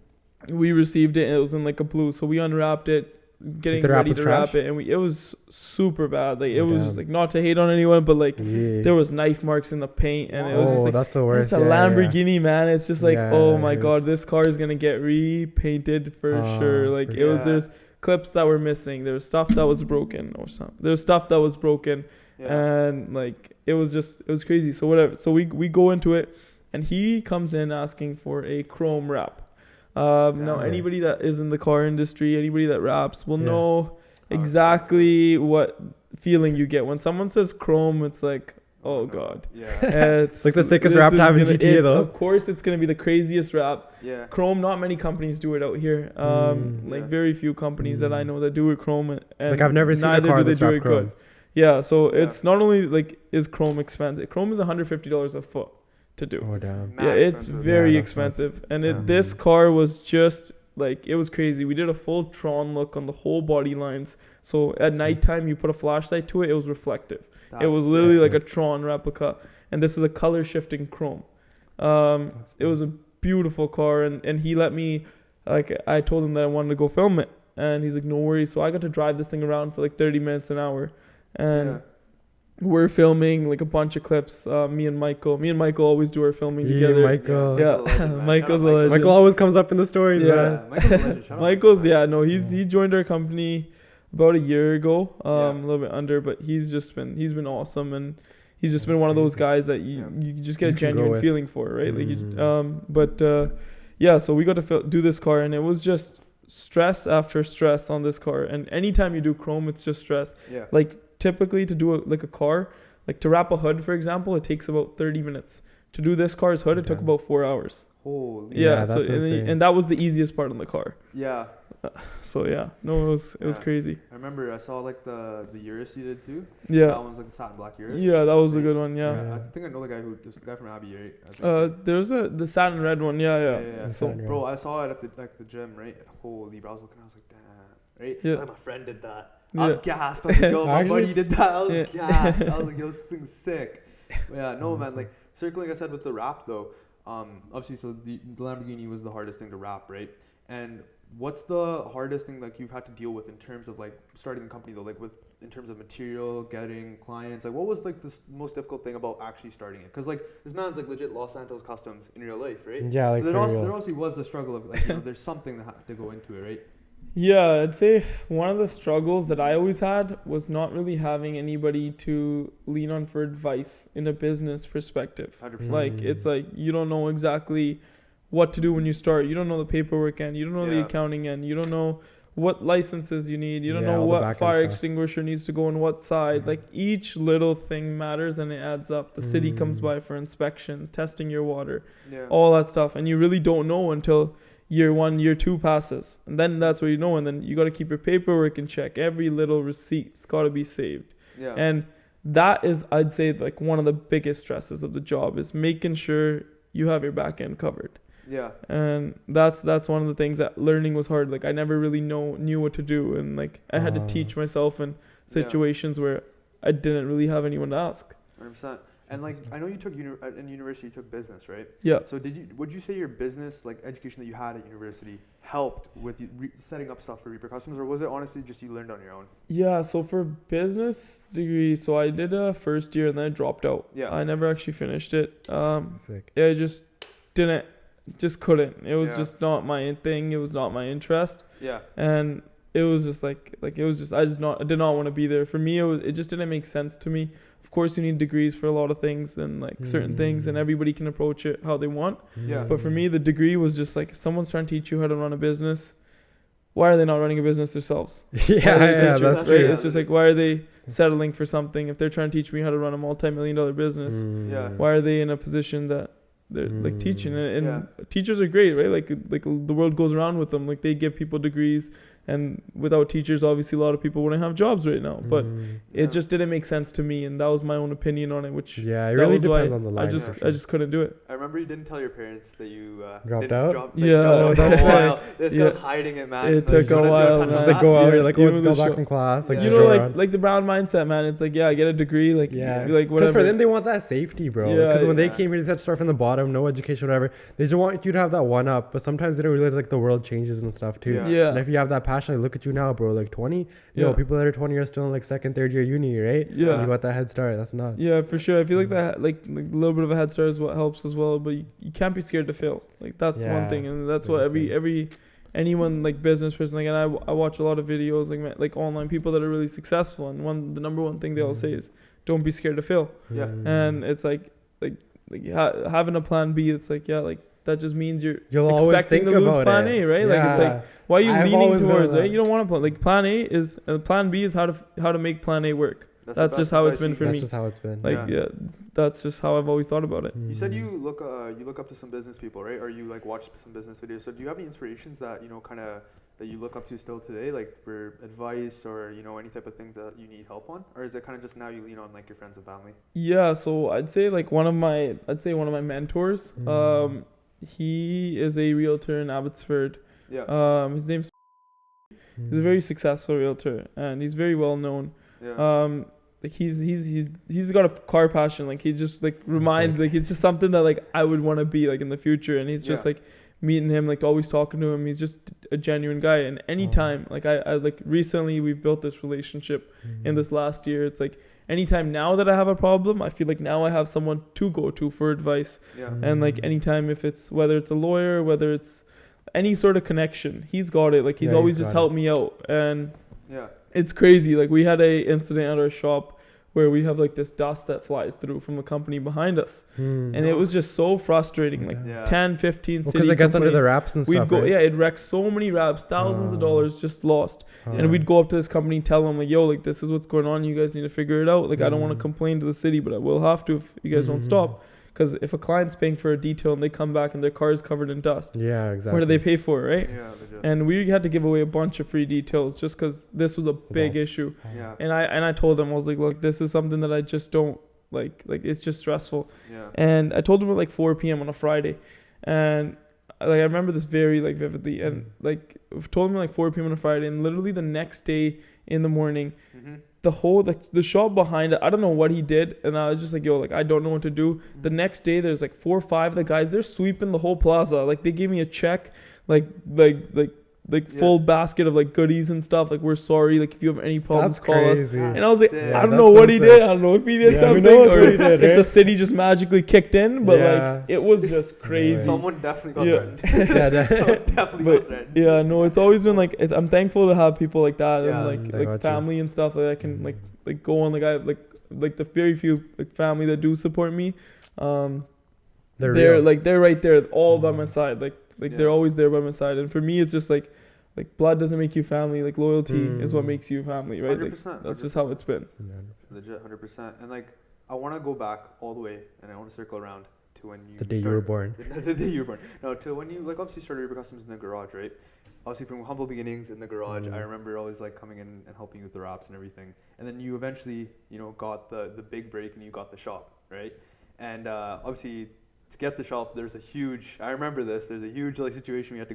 we received it and it was in like a blue. So we unwrapped it, getting The wrap ready was to wrap trash? it, and it was super bad. Like it Oh, was damn. just like, not to hate on anyone, but like Yeah. there was knife marks in the paint, and it was Oh, just like, that's the worst. it's a yeah, yeah. Lamborghini, man. It's just like, Yeah, oh my it god, hurts. this car is gonna get repainted for sure. Like for it was, sure. there's clips that were missing, there was stuff that was broken, or something. There was stuff that was broken, Yeah. and like it was crazy. So whatever. So we go into it, and he comes in asking for a chrome wrap. Now Yeah. anybody that is in the car industry, anybody that raps will Yeah. know How exactly what feeling you get when someone says chrome. It's like, oh no. god. Yeah. It's like the sickest this rap to is have in gonna- GTA it's- though. Of course, it's gonna be the craziest rap. Yeah. Chrome, not many companies do it out here. Like Yeah. very few companies that I know that do it chrome. And Like I've never seen a neither car do they that's do wrapped it good. chrome. Yeah, so Yeah. it's not only like is chrome expensive. Chrome is $150 a foot to do. Oh damn. Mad Yeah, it's expensive. very Yeah, that's expensive. And Yeah. this car was just like, it was crazy. We did a full Tron look on the whole body lines. So at nighttime, you put a flashlight to it, it was reflective. It was That's literally sick. like a Tron replica. And this is a color shifting chrome. It was a beautiful car. And he let me, like, I told him that I wanted to go film it. And he's like, no worries. So I got to drive this thing around for like 30 minutes an hour. And Yeah. we're filming like a bunch of clips. Me and Michael always do our filming together. Michael. Yeah. Michael's a legend, man. Michael's Shout out a legend. Michael always comes up in the stories, Yeah. man. Michael's a legend. Shout out Michael's, Michael. yeah, no, he joined our company about a year ago, Yeah. a little bit under, but he's been awesome, and he's just been That's one of those crazy. guys that you just get You a can go genuine with. feeling for, right? Like, Mm. yeah, so we got to do this car, and it was just stress after stress on this car, and anytime you do chrome, it's just stress. Yeah. Like typically to do a car, like to wrap a hood, for example, it takes about 30 minutes. To do this car's hood, it took Okay. about 4 hours. Holy. Yeah, Yeah, so that's insane. and that was the easiest part on the car. Yeah. So yeah, no, it was Yeah. crazy. I remember I saw like the Urus you did too. Yeah, That one's like the satin black Urus. yeah, that was a good one. Yeah. I think I know the guy just the guy from Abbey, right? I think. There's the satin red one. Yeah. The So satin Bro, I saw it at the gym, right? Holy, bro, I was looking, I was like, damn, right? Yeah. Like my friend did that. Yeah. I was gassed. I was like, yo, my Actually- buddy did that. I was Yeah. gassed. I was like, yo, this thing's sick. But yeah, no, man, like circling, I said with the rap though. Obviously, so the Lamborghini was the hardest thing to wrap, right? And what's the hardest thing like you've had to deal with in terms of like starting the company though, like with in terms of material, getting clients? Like, what was like the most difficult thing about actually starting it? Because like this man's like legit Los Santos Customs in real life, right? Yeah, like So for real. there obviously was the struggle of like there's something that had to go into it, right? Yeah, I'd say one of the struggles that I always had was not really having anybody to lean on for advice in a business perspective. 100%. Like, it's like you don't know exactly what to do when you start. You don't know the paperwork end. You don't know the Yeah. accounting end. You don't know what licenses you need. You don't Yeah, know all the what back-end fire stuff. extinguisher needs to go on what side. Like, each little thing matters and it adds up. The city comes by for inspections, testing your water, Yeah. all that stuff, and you really don't know until year 1, year 2 passes, and then that's where you know. And then you got to keep your paperwork in check. Every little receipt's got to be saved, Yeah. and that is, I'd say, like one of the biggest stresses of the job is making sure you have your back end covered. Yeah. And that's one of the things that learning was hard. Like, I never really knew what to do, and like I had to teach myself in situations where I didn't really have anyone to ask. 100%. And like I know you took in university, you took business, right? Yeah. So would you say your business like education that you had at university helped with you setting up stuff for Reaper Customs, or was it honestly just you learned on your own? Yeah, so for business degree, so I did a first year and then I dropped out. Yeah. I never actually finished it. Sick. Yeah, I just couldn't. It was Yeah. just not my thing. It was not my interest. Yeah. And it was just I did not want to be there. For me, it just didn't make sense to me. Of course, you need degrees for a lot of things and like certain things, and everybody can approach it how they want. Yeah. But for me, the degree was just like, if someone's trying to teach you how to run a business, why are they not running a business themselves? yeah, Why are they yeah, teaching- that's right? true. It's just like, why are they settling for something if they're trying to teach me how to run a multi-million-dollar business? Yeah. Why are they in a position that they're like teaching? And Yeah. teachers are great, right? Like the world goes around with them. Like, they give people degrees, and without teachers, obviously, a lot of people wouldn't have jobs right now. But Yeah. it just didn't make sense to me, and that was my own opinion on it. Which Yeah, it that really was why depends on the line. I just couldn't do it. I remember you didn't tell your parents that you Dropped didn't out? Drop, Yeah, dropped out that's for a right. while. This Yeah. guy's hiding it, man. It Like, took you a wanna while, touch man. Just on like go that? out, Yeah, like, give oh, it let's the go shot. back from class. Like, Yeah. You just know, go around. like the Brown mindset, man. It's like, yeah, get a degree, like Yeah, like because whatever. for them they want that safety, bro. Yeah, Because when they yeah. came here, they had to start from the bottom, no education, whatever. They just want you to have that one up, but sometimes they don't realize like the world changes and stuff too. Yeah. Yeah. And if you have that passion, like, look at you now, bro. Like 20, Yeah. yo, people that are 20 are still in like second, third year uni, right? Yeah. You got that head start. That's nuts. Yeah, for sure. I feel like that, like a little bit of a head start is what helps as well. But you can't be scared to fail. Like, that's one Yeah, thing, and that's biggest what anyone like business person, like, and I watch a lot of videos like online people that are really successful, and the number one thing they all say is, don't be scared to fail. Yeah. And it's like having a plan B. It's like, yeah, like that just means You'll always expecting think to lose about plan it. A, right? Like, it's like, why are you I've leaning always known towards, that. right? You don't want to plan. Like, plan A is plan B is how to make plan A work. the That's best just how it's advice been you for can me. That's just how it's been. Like, yeah, that's just how I've always thought about it. You said you look up to some business people, right? Or you like watch some business videos. So do you have any inspirations that kind of that you look up to still today, like for advice or any type of things that you need help on, or is it kind of just now you lean on like your friends and family? Yeah, so I'd say one of my mentors. He is a realtor in Abbotsford. Yeah. His name's. He's a very successful realtor, and he's very well known. Yeah. Like he's got a car passion. Like, he just like reminds, like, it's just something that like I would want to be like in the future. And he's just Yeah. like meeting him, like always talking to him. He's just a genuine guy. And anytime, like I like recently we've built this relationship in this last year. It's like anytime now that I have a problem, I feel like now I have someone to go to for advice. Yeah. And like anytime, if it's whether it's a lawyer, whether it's any sort of connection, he's got it. Like, he's Yeah, always he's just got helped me out. And Yeah. it's crazy. Like, we had a incident at our shop where we have like this dust that flies through from the company behind us. And it was just so frustrating. Like Yeah. 10, 15 because city it gets under the complaints. wraps and We'd stuff. go, right? yeah, it wrecks so many wraps, thousands of dollars just lost. Oh. And we'd go up to this company, tell them like, yo, like, this is what's going on. You guys need to figure it out. Like, I don't want to complain to the city, but I will have to if you guys don't stop. Because if a client's paying for a detail and they come back and their car is covered in dust, Yeah, exactly. where do they pay for it, right? Yeah. Legit. And we had to give away a bunch of free details just because this was a big Lost. issue. Yeah. And I told him, I was like, look, this is something that I just don't like it's just stressful. Yeah. And I told him at like 4 p.m. on a Friday, and I remember this very like vividly, and like told me like 4 p.m. on a Friday, and literally the next day in the morning, the whole the shop behind it, I don't know what he did, and I was just like, yo, like I don't know what to do. The next day, there's like 4 or 5 of the guys, they're sweeping the whole plaza. Like they gave me a check, like full basket of like goodies and stuff. Like, we're sorry. Like, if you have any problems, That's call crazy. us. And I was like, Sick. I don't Yeah, know that's what he so did. sick. I don't know if he did Yeah, who something knows or what he did, if right? the city just magically kicked in. But Yeah. like, it was just crazy. Someone definitely got Yeah. threatened. Yeah, Someone definitely got But threatened. yeah, no, it's always been like I'm thankful to have people like that Yeah, and I got you. like family and stuff that I can like go on. Like I like the very few like family that do support me. They're They're real. like they're right there, all by my side. Like Yeah. they're always there by my side. And for me, it's just like blood doesn't make you family. Like loyalty is what makes you family, right? Like 100%, that's just how it's been. Legit, 100%. And like, I want to go back all the way, and I want to circle around to when you The day you were born. The day you were born. No, to when you like obviously started your customs in the garage, right? Obviously from humble beginnings in the garage, I remember always like coming in and helping you with the wraps and everything. And then you eventually, you know, got the big break and you got the shop, right? And obviously to get the shop, there's a huge, I remember this, there's a huge like situation you had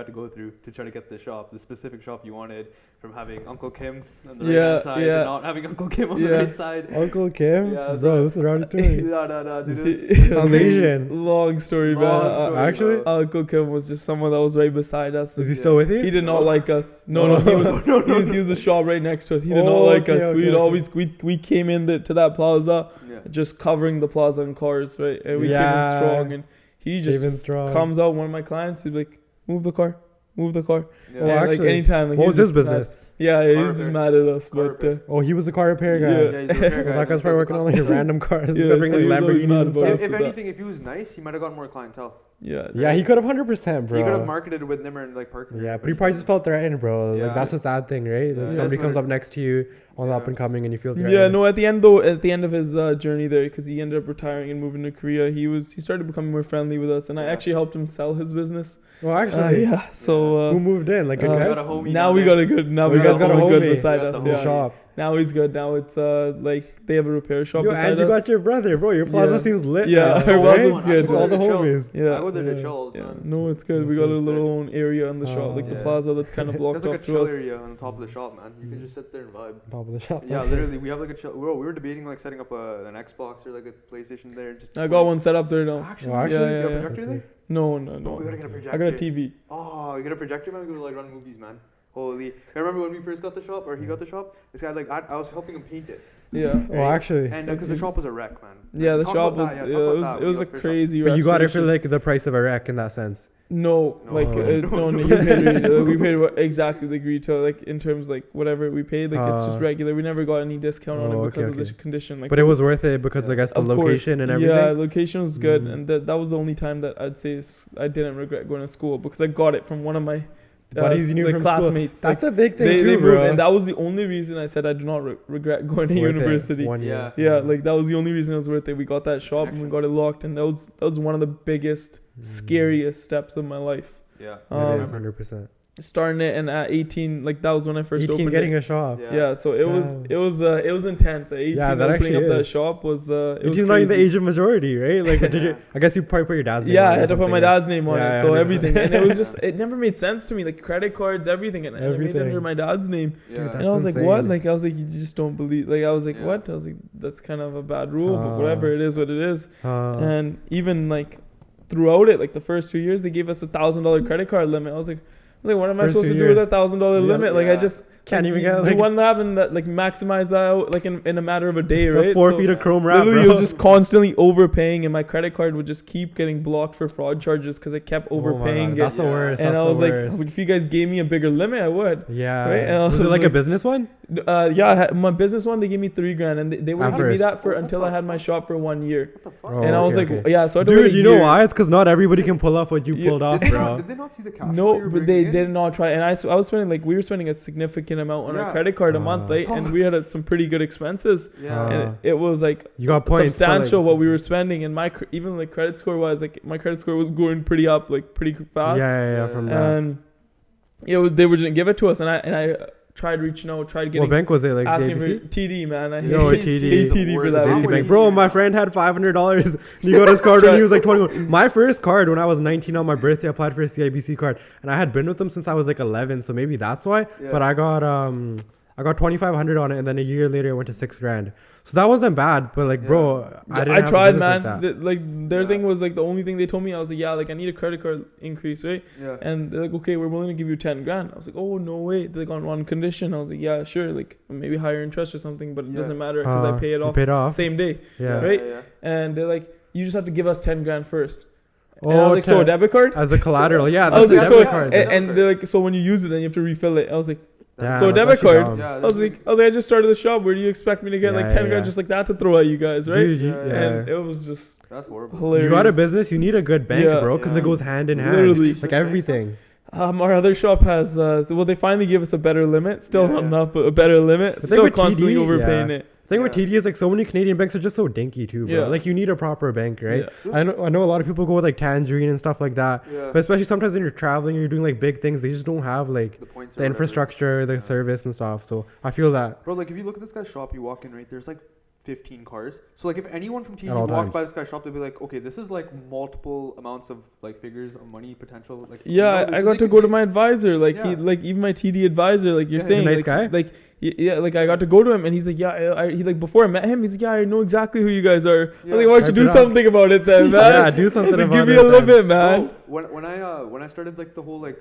to go through to try to get the shop, the specific shop you wanted, from having Uncle Kim on the right hand side yeah. and not having Uncle Kim on the Yeah. right side. Uncle Kim? Yeah, Bro, this is a rowdy story. no, dude, Sounds Asian. Long story, Long man. story, actually? bro. Uncle Kim was just someone that was right beside us. Is he still with you? He did not like us. No, he was he was a shop right next to us. He did not Oh, like okay, us. okay, We'd okay. always we came in to that plaza, Yeah. just covering the plaza in cars, right? And we came Yeah. in strong, and he just Even strong. comes out. One of my clients, he'd be like, "Move the car, move the car." Yeah. Well, And, like actually, anytime, like, what he's was his just mad. business? Yeah, Car he's just repair. mad at us, Car but repair. Oh, he was a car repair guy. Yeah. Yeah, he's a repair guy. Well, that guy's Those probably guys working are on like random cars. Yeah, He's bringing so he was like always Lamborghinis mad and about stuff. us. If with that. anything, if he was nice, he might have got more clientele. yeah, Yeah, he could have 100%, bro. He could have marketed with Nimmer and like parking. Yeah, but he probably just felt threatened, bro. Yeah. Like that's the sad thing, right? Yeah. Like Yeah. somebody That's comes what up next to you on the Yeah. up and coming, and you feel threatened. Yeah, no. At the end of his journey there, because he ended up retiring and moving to Korea, he started becoming more friendly with us, and I Yeah. actually helped him sell his business. Well, actually, Yeah. So who moved in? Like a uh, guy? got a homie now down we there. got a good. Now Oh, we you got guys got a someone good homie. beside You got us. the The Yeah. shop. Now he's good. Now it's like they have a repair shop Yo, beside and you us. got your brother, bro. Your plaza Yeah. seems lit. Yeah, now, our right? plaza's good. I go All there the to chill. homies. Yeah. I go there to Yeah. chill all the Yeah, time. no, it's good. So We got a sick. little own area in the shop, like the Yeah. plaza that's kind of blocked There's like off a to chill us. area on the top of the shop, man. You can just sit there and vibe. Top of the shop. Yeah, literally, we have like a chill. Bro, we were debating like setting up an Xbox or like a PlayStation there. Just I got one set up there now. Actually, Oh, actually? you got a Yeah, yeah, projector yeah. there? No. No, we gotta get a projector. I got a TV. Oh, you got a projector, man? We could like run movies, man. Holy! I remember when we first got the shop, or he got the shop. This guy like I was helping him paint it, Yeah. Well, actually, and because the shop was a wreck, man. Yeah, the Talk shop about was that, yeah, talk about it that was when it was you a got the first shop. crazy. but you got it for restoration. like the price of a wreck in that sense. No, No. like No, no, no. we paid what exactly like retail, like in terms like whatever we paid, like it's just regular. We never got any discount on Oh, it because okay, of the okay. condition. Like, But it was worth it because Yeah. I guess the of course, location and everything. Yeah, location was good, Mhm. and that was the only time that I'd say I didn't regret going to school because I got it from one of my Buddies you knew like from school. classmates. That's like, a big thing they too, moved, bro. and that was the only reason I said I do not regret going to Worth it. university. 1 year. Yeah. Yeah, like that was the only reason it was worth it. We got that shop and we got it locked, and that was one of the biggest, scariest steps of my life. Yeah, Um, I It is remember. 100%. Starting it, and at 18, like that was when I first 18 opened getting it. a shop. Yeah, so it was intense. At 18, Yeah, that opening up actually that is. shop was it was 18 not even the crazy. age of majority, right? Like, did you? I guess you probably put your dad's name. Yeah, on I it or had to put my something, dad's name on Yeah, it, so 100%. everything, and it was just it never made sense to me, like credit cards, everything, and I made it Everything. under my dad's name, Yeah, That's and I was like, what? insane. Like I was like, you just don't believe? Like I was like, Yeah. what? I was like, that's kind of a bad rule, but whatever, it is what it is. And even like throughout it, like the first 2 years, they gave us $1,000 credit card limit. I was like, what am I First supposed 2 to do with years. $1,000 limit? Like I Yeah. just Can't even you, get, you like- wouldn't happen that like maximize that out like in a matter of a day, right? That's 4 So feet of chrome wrap, literally, bro. it was just constantly overpaying, and my credit card would just keep getting blocked for fraud charges because I kept Oh my overpaying God, it. That's the Yeah. worst. And that's I the was worst. like, if you guys gave me a bigger limit, I would. Yeah. Right? And I Was it was like a like- business one? Yeah, my business one, they gave me $3,000, and they wouldn't At give me first. that for What until the I had my shop for 1 year. What the fuck? Oh, And I was okay, like, okay. yeah, so I waited Dude, a you know year. why? It's because not everybody can pull off what you Yeah. pulled off, Did they, not, bro. did they not see the cash flow No, you were but they bringing in? did not try. And I was spending we were spending a significant amount on Yeah. our credit card a month, right? So- And we had some pretty good expenses. Yeah. And it was like You got points. but, substantial like, what we were spending, and even like credit score wise, like my credit score was going pretty up, like pretty fast. Yeah, from that. And they didn't give it to us, and I tried reaching out, tried What getting bank was it? Like asking for ABC? TD, man. I hate No, hate TD. TD for that. Basic Basic Bank. bank. Bro, my friend had $500 and he got his card when he was like 21. My first card when I was 19 on my birthday, I applied for a CIBC card, and I had been with them since I was like 11, so maybe that's why. Yeah. But I got 2,500 on it, and then a year later I went to $6,000. So that wasn't bad, but like, bro, I didn't. I have a tried, business man. Like that. Like their Yeah. thing was like the only thing they told me. I was like, yeah, like I need a credit card increase, right? Yeah. And they're like, okay, we're willing to give you 10 grand. I was like, oh no way. They're like on one condition. I was like, yeah, sure, like maybe higher interest or something, but it Yeah. doesn't matter because I pay it You off paid off. same day, Yeah. right? Yeah. And they're like, you just have to give us 10 grand first. Oh, And I was like, so a 10 debit card? as a collateral. Yeah, I was that's like, a so, debit card. Yeah. and they're like, so when you use it, then you have to refill it. I was like, Damn, so a that's debit actually card. dumb. Yeah. I was like, I just started the shop. Where do you expect me to get like Yeah, 10 yeah, grand yeah. just like that to throw at you guys, right? Dude, Yeah, And it was just That's horrible. hilarious. you got a business, you need a good bank, Yeah. bro, because Yeah. it goes hand in hand. Literally. Like everything. Our other shop has, well, they finally gave us a better limit. Still Yeah, not yeah. enough, but a better limit. The thing Still with constantly TD, overpaying yeah. it. The thing with Yeah. TD is like so many Canadian banks are just so dinky too, bro. Yeah. Like you need a proper bank, right? Yeah. I know a lot of people go with like Tangerine and stuff like that. Yeah. But especially sometimes when you're traveling or you're doing like big things, they just don't have like The points. the or whatever. infrastructure, the Yeah. service and stuff. So I feel that. Bro, like if you look at this guy's shop, you walk in, right? There's like 15 cars. So like if anyone from TD At all walked times. by this guy's shop, they'd be like, okay, this is like multiple amounts of like figures of money potential. Like Yeah, this I is- got they to could go to be- my advisor, like he, Yeah. like even my TD advisor, like you're Yeah, he's a saying, nice like, guy? like yeah, like I got to go to him, and he's like, yeah, he like before I met him, he's like, yeah, I know exactly who you guys are. I was Yeah. like, why don't you Hype do it up. something about it then, man? Yeah, do something I was like, about give me it a then. limit, man. Bro, when I started like the whole like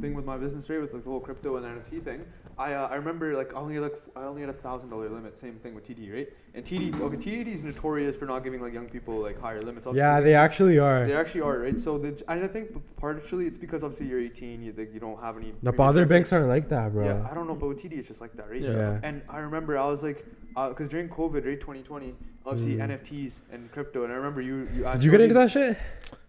thing with my business, right, with like the whole crypto and NFT thing, I remember like I only had $1,000 limit. Same thing with TD, right? And TD is notorious for not giving like young people like higher limits. Obviously, Yeah, they actually are. They actually are, right? So and I think partially it's because obviously you're 18, you don't have any. No, previous but other records. banks aren't like that, bro. Yeah, I don't know, but with TD it's just like that, right? Yeah. Yeah. And I remember I was like, because during COVID, right, 2020, obviously NFTs and crypto, and I remember you asked. Did you get into that shit?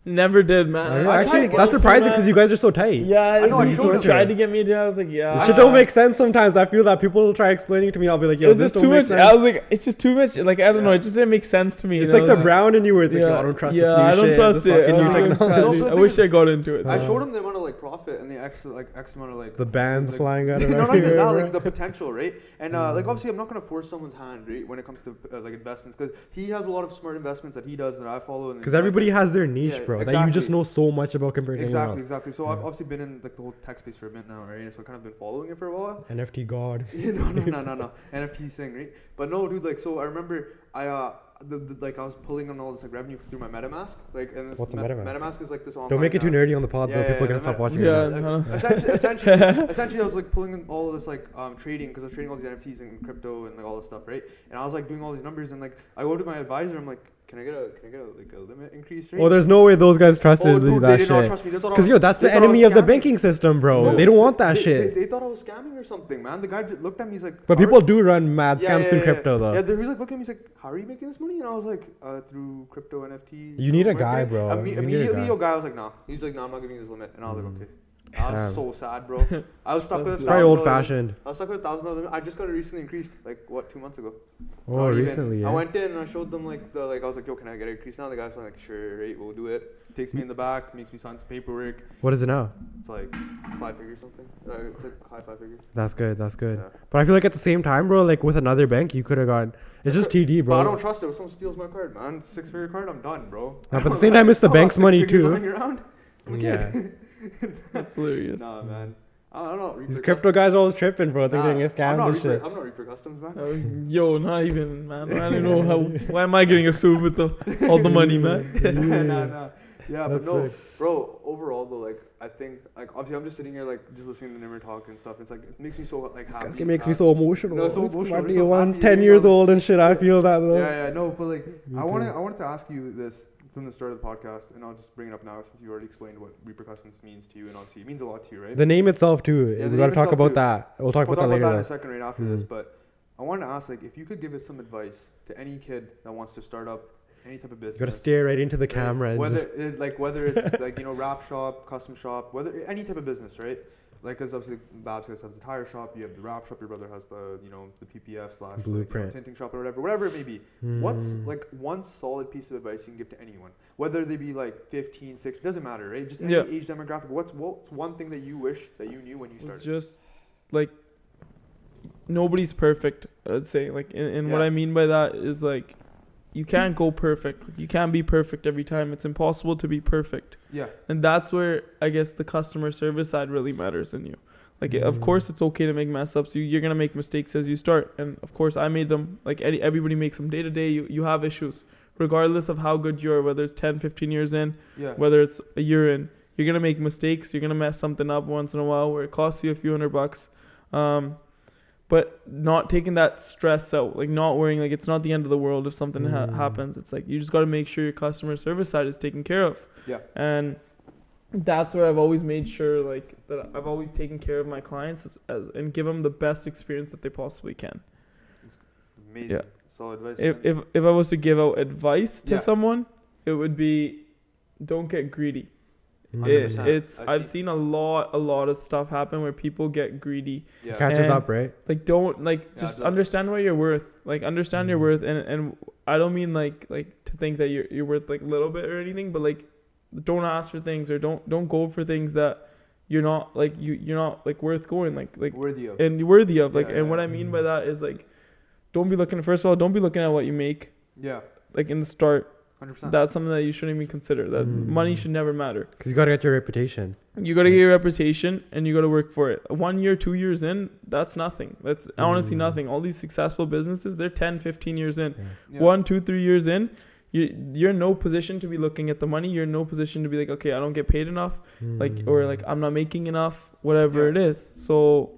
Never did, man. Are you I tried actually, to get that's into surprising man. because you guys are so tight. Yeah, I know, I he showed him. tried to get me to. I was like, yeah. This shit don't make sense sometimes. I feel that people try explaining to me. I'll be like, It yo, was this just don't too make much. sense. I was like, it's just too much. Like I don't know. Yeah. It just didn't make sense to me. It's you like know? the brown in you where it's like, yo, I don't trust this new I don't shit. trust this it. fucking I new was like, technology. No, I but the wish thing I got into it. I showed them the amount of like profit and the X amount of like The bands like, flying out of no, not even that, everywhere. like the potential, right? And like obviously, I'm not gonna force someone's hand, right, when it comes to like investments, because he has a lot of smart investments that he does that I follow. Because everybody has their niche, Yeah, bro. That you just exactly. know so much about compared to anyone else. Exactly. So I've obviously been in like the whole tech space for a minute now, right? So I kind of been following it for a while. NFT god. no, NFT thing, right? But no, dude, like, so I remember like I was pulling on all this like revenue through my MetaMask, like, and this What's a MetaMask? MetaMask is like this online. Don't make it too nerdy on the pod, though. People are gonna the stop Meta- watching. Yeah, it. no. Essentially, I was like pulling in all of this like trading, because I was trading all these NFTs and crypto and like all this stuff, right? And I was like doing all these numbers, and like I go to my advisor, I'm like, can I get like a limit increase rate? Well, there's no way those guys trusted dude, that they did not shit. trust me. They thought I Because was- yo, that's they the thought I was enemy of the scamming. banking system, bro. No, They don't want that they, shit. They thought I was scamming or something, man. The guy just looked at me. He's like, But "How people are-" do run mad scams through crypto, though. Yeah, he was like looking at me. He's like, "How are you making this money?" And I was like, "Through crypto NFT." You need a marketing." guy, bro. You need a Immediately, guy. your guy was like, "Nah." He's like, "Nah, I'm not giving you this limit." And I was like, "Okay." I was Damn. so sad, bro. I was stuck with That's a Probably $1,000 old fashioned. I was stuck with $1,000 limit. I just got it recently increased, like what, 2 months ago. Oh, Not even. recently, I yeah. went in and I showed them like I was like, "Yo, can I get it increased now?" The guy's like, "Sure, right, we'll do it." Takes me in the back, makes me sign some paperwork. What is it now? It's like 5 figures something. It's like high 5 figures. That's good. That's good. Yeah. But I feel like at the same time, bro, like with another bank, you could have gone. It's just TD, But I bro. don't trust it. If someone steals my card, man, 6-figure card, I'm done, bro. Nah, but at the same time, it's the I don't bank's have 6 money, figures too. lying around. I'm a Yeah. kid. That's hilarious. Nah, man. I don't know. These Reaper crypto guys are always tripping, bro. They're Nah, getting scams I'm not and Reaper, shit. I'm not Reaper Customs, man. Yo, not even, man. I don't know how. Why am I getting sued with all the money, man? Nah. Yeah, but That's no, sick. bro. Overall, though, like I think, like obviously, I'm just sitting here, like just listening to Nimmer talk and stuff. It's like it makes me so like happy. It makes me so emotional. No, so It's emotional. my We're day so one, happy 10 being years on- old and shit. I feel that, though. Yeah, no, but like Me I too. wanted to ask you this from the start of the podcast, and I'll just bring it up now since you already explained what Reaper Customs means to you, and obviously it means a lot to you, right? The name itself, too. Yeah, the we gotta name talk itself about too. that. We'll talk We'll about talk that about that in later. a second, right after this. But I wanted to ask, like, if you could give us some advice to any kid that wants to start up any type of business. You gotta stare right into the right? camera. And Whether just, whether it's like wrap shop, custom shop, whether any type of business, right? Like, because obviously Babs has the tire shop, you have the wrap shop, your brother has the the PPF / Blueprint. tinting shop or whatever it may be. What's like one solid piece of advice you can give to anyone, whether they be like 15, 16, doesn't matter, right? Just any Yeah. age demographic. What's one thing that you wish that you knew when you It's started? just like nobody's perfect. I'd say, like, and what Yeah. I mean by that is like, you can't go perfect. You can't be perfect every time. It's impossible to be perfect. Yeah. And that's where I guess the customer service side really matters in you. Like, of course, it's okay to make mess ups. You're gonna make mistakes as you start, and of course, I made them. Like everybody makes them day to day. You have issues, regardless of how good you are. Whether it's 10, 15 years in, Yeah. whether it's a year in, you're gonna make mistakes. You're gonna mess something up once in a while where it costs you a few $100. But not taking that stress out, like not worrying, like it's not the end of the world if something happens. It's like you just got to make sure your customer service side is taken care of. Yeah. And that's where I've always made sure, like, that I've always taken care of my clients and give them the best experience that they possibly can. Amazing. Yeah. Solid advice. If I was to give out advice to Yeah. someone, it would be, don't get greedy. 100%. I've seen a lot of stuff happen where people get greedy. Yeah. Catches And- up, right? Like, don't, like, Yeah, just don't- understand what you're worth. Like, understand your worth, and I don't mean like to think that you're worth like a little bit or anything, but like, don't ask for things, or don't go for things that you're not like you're not like worth going like Worthy of. and worthy of. Like, Yeah, and yeah. what I mean by that is like, don't be looking. First of all, don't be looking at what you make. Yeah. Like in the start, 100%. that's something that you shouldn't even consider. That money should never matter. Because you gotta get your reputation. You got to get your reputation, and you got to work for it. 1 year, 2 years in, that's nothing. That's honestly nothing. All these successful businesses, they're 10, 15 years in. Yeah. 1, 2, 3 years in, you're in no position to be looking at the money. You're in no position to be like, okay, I don't get paid enough, like, or like I'm not making enough, whatever Yeah. it is. So,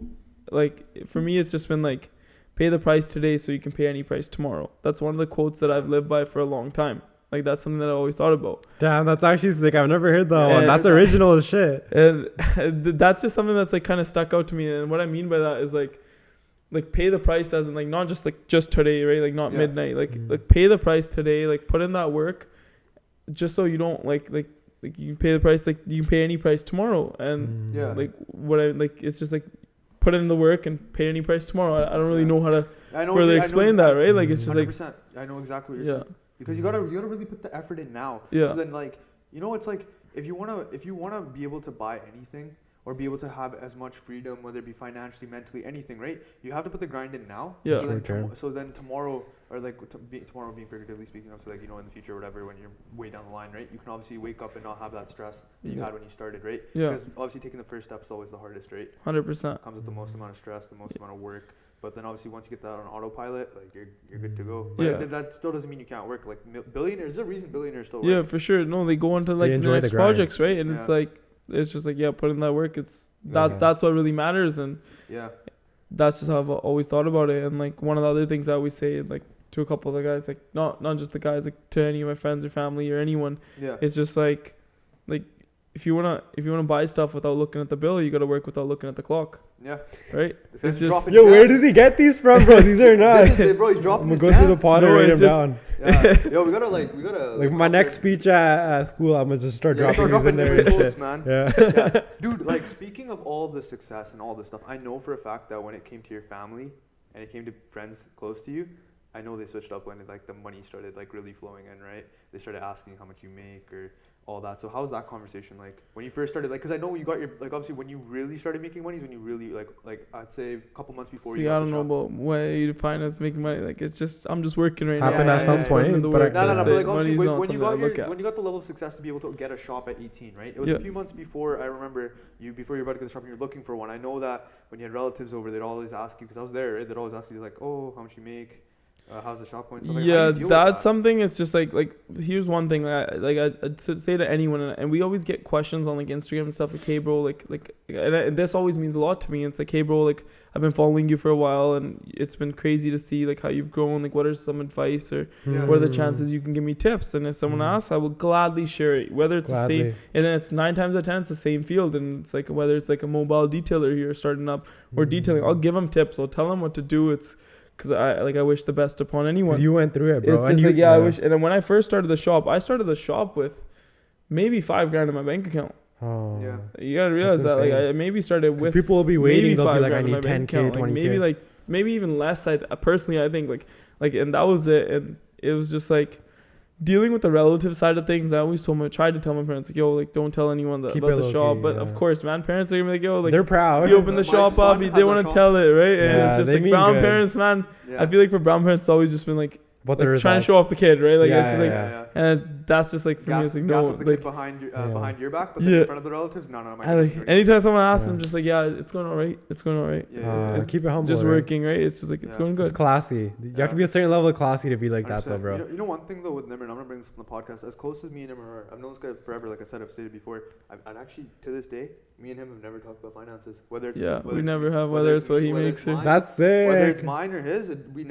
like, for me, it's just been like, pay the price today so you can pay any price tomorrow. That's one of the quotes that I've lived by for a long time. Like, that's something that I always thought about. Damn, that's actually sick. I've never heard that Yeah, one. I That's heard that. original as shit. And that's just something that's like kind of stuck out to me. And what I mean by that is like pay the price, as in like not just like just today, right? Like not Yeah. midnight. Like pay the price today. Like put in that work, just so you don't like you can pay the price. Like you can pay any price tomorrow. And Yeah. like what I like, it's just like put in the work and pay any price tomorrow. I don't really Yeah. know how to I know further I know explain that, right? Like it's just like 100%. I know exactly what you're yeah, saying. Because you gotta really put the effort in now. Yeah. So then, like, you know, it's like if you wanna be able to buy anything or be able to have as much freedom, whether it be financially, mentally, anything, right? You have to put the grind in now. Yeah. So then, Short term. so then tomorrow, or like tomorrow being figuratively speaking, so like, you know, in the future, or whatever, when you're way down the line, right? You can obviously wake up and not have that stress that you Yeah. had when you started, right? Yeah. Because obviously taking the first step is always the hardest, right? 100%. Comes with the most amount of stress, the most amount of work. But then obviously once you get that on autopilot, like you're good to go. But Yeah. that still doesn't mean you can't work. Like billionaires, there's a reason billionaires still Yeah, work. for sure. No, they go into like the enjoy the next grind. projects, right? And it's Yeah. like it's just like, yeah, put in that work. It's Yeah. that's what really matters, and Yeah. that's just how I've always thought about it. And like one of the other things I always say, like to a couple of the guys, like not just the guys, like to any of my friends or family or anyone, Yeah. it's just like if you wanna buy stuff without looking at the bill, you gotta work without looking at the clock, Yeah. right? This It's guy's just dropping Yo, where gems. does he get these from, bro? These are not. This is it, bro. He's I'm dropping gonna his go through the gems. pod No, and write it's them just- down. Yeah. Yo, we gotta Like my next speech at school, I'm gonna just start Yeah, dropping start these in dropping there and different shit. quotes, man. Yeah. Yeah. Dude, like speaking of all the success and all this stuff, I know for a fact that when it came to your family and it came to friends close to you, I know they switched up when like the money started like really flowing in, right? They started asking how much you make or all that. So how was that conversation like when you first started? Like, cause I know you got your like obviously when you really started making money is when you really like I'd say a couple months before See, you. I got don't the know shop. about what you define as making money. Like it's just I'm just working right Happened now. at I'm some just putting in point, the but I work. No, That's but it. like obviously Money's not when you something I got look at. when you got the level of success to be able to get a shop at 18, right? It was Yeah. a few months before I remember before you were about to get the shop and you were looking for one. I know that when you had relatives over, they'd always ask you because I was there, right? They'd always ask you like, oh, how much you make? How's the shop going? So, like, how do Yeah, you deal with that's that? something. It's just like here's one thing I'd say to anyone, and we always get questions on like Instagram and stuff like, hey bro, and this always means a lot to me. It's like, hey bro, like I've been following you for a while, and it's been crazy to see like how you've grown. Like, what are some advice or Yeah. what are the chances you can give me tips? And if someone asks, I will gladly share it. Whether it's the same, and then it's 9 times out of 10 it's the same field, and it's like whether it's like a mobile detailer here starting up or detailing, I'll give them tips. I'll tell them what to do. It's because I wish the best upon anyone. You went through it, bro. It's and just you, like, yeah, I wish. And then when I first started the shop, I started the shop with maybe $5,000 in my bank account. Oh. Yeah. You gotta realize That's that, like, insane. I maybe started 'Cause with people will be waiting. maybe They'll be like, $5,000 I in need my bank 10K, account. 20K. Maybe even less. I personally, I think like, and that was it. And it was just like, dealing with the relative side of things, I always tried to tell my parents, like, yo, like, don't tell anyone Keep about it the low shop. key, But yeah. of course, man, parents are gonna be like, yo, like, They're proud. you open the My shop son up, has they a want to shop. tell it, right? And Yeah, it's just they like mean brown good. parents, man. Yeah. I feel like for brown parents, it's always just been like, But like the trying to results. show off the kid, right? Like, Yeah, it's just like, yeah. and that's just like for me, Gas, it's like, gas no, up the like, kid behind Yeah. behind your back, but then Yeah. in front of the relatives, no, my and kid's like, dirty. anytime someone asks Yeah. them, just like, yeah, it's going all right. It's going all right. Yeah, It's keep it humble, just right? working, right? It's just like, it's Yeah. going It's good. classy. You have Yeah. to be a certain level of classy to be like that, though, 100%. bro. You know one thing though with Nimmer, and I'm gonna bring this up on the podcast. As close as me and Nimmer are, I've known this guy forever. Like I said, I've stated before. And actually, to this day, me and him have never talked about finances. Whether it's Yeah, whether we it's never me- have, whether it's what me, he whether makes it's or. mine, That's sick. whether it's mine or his, we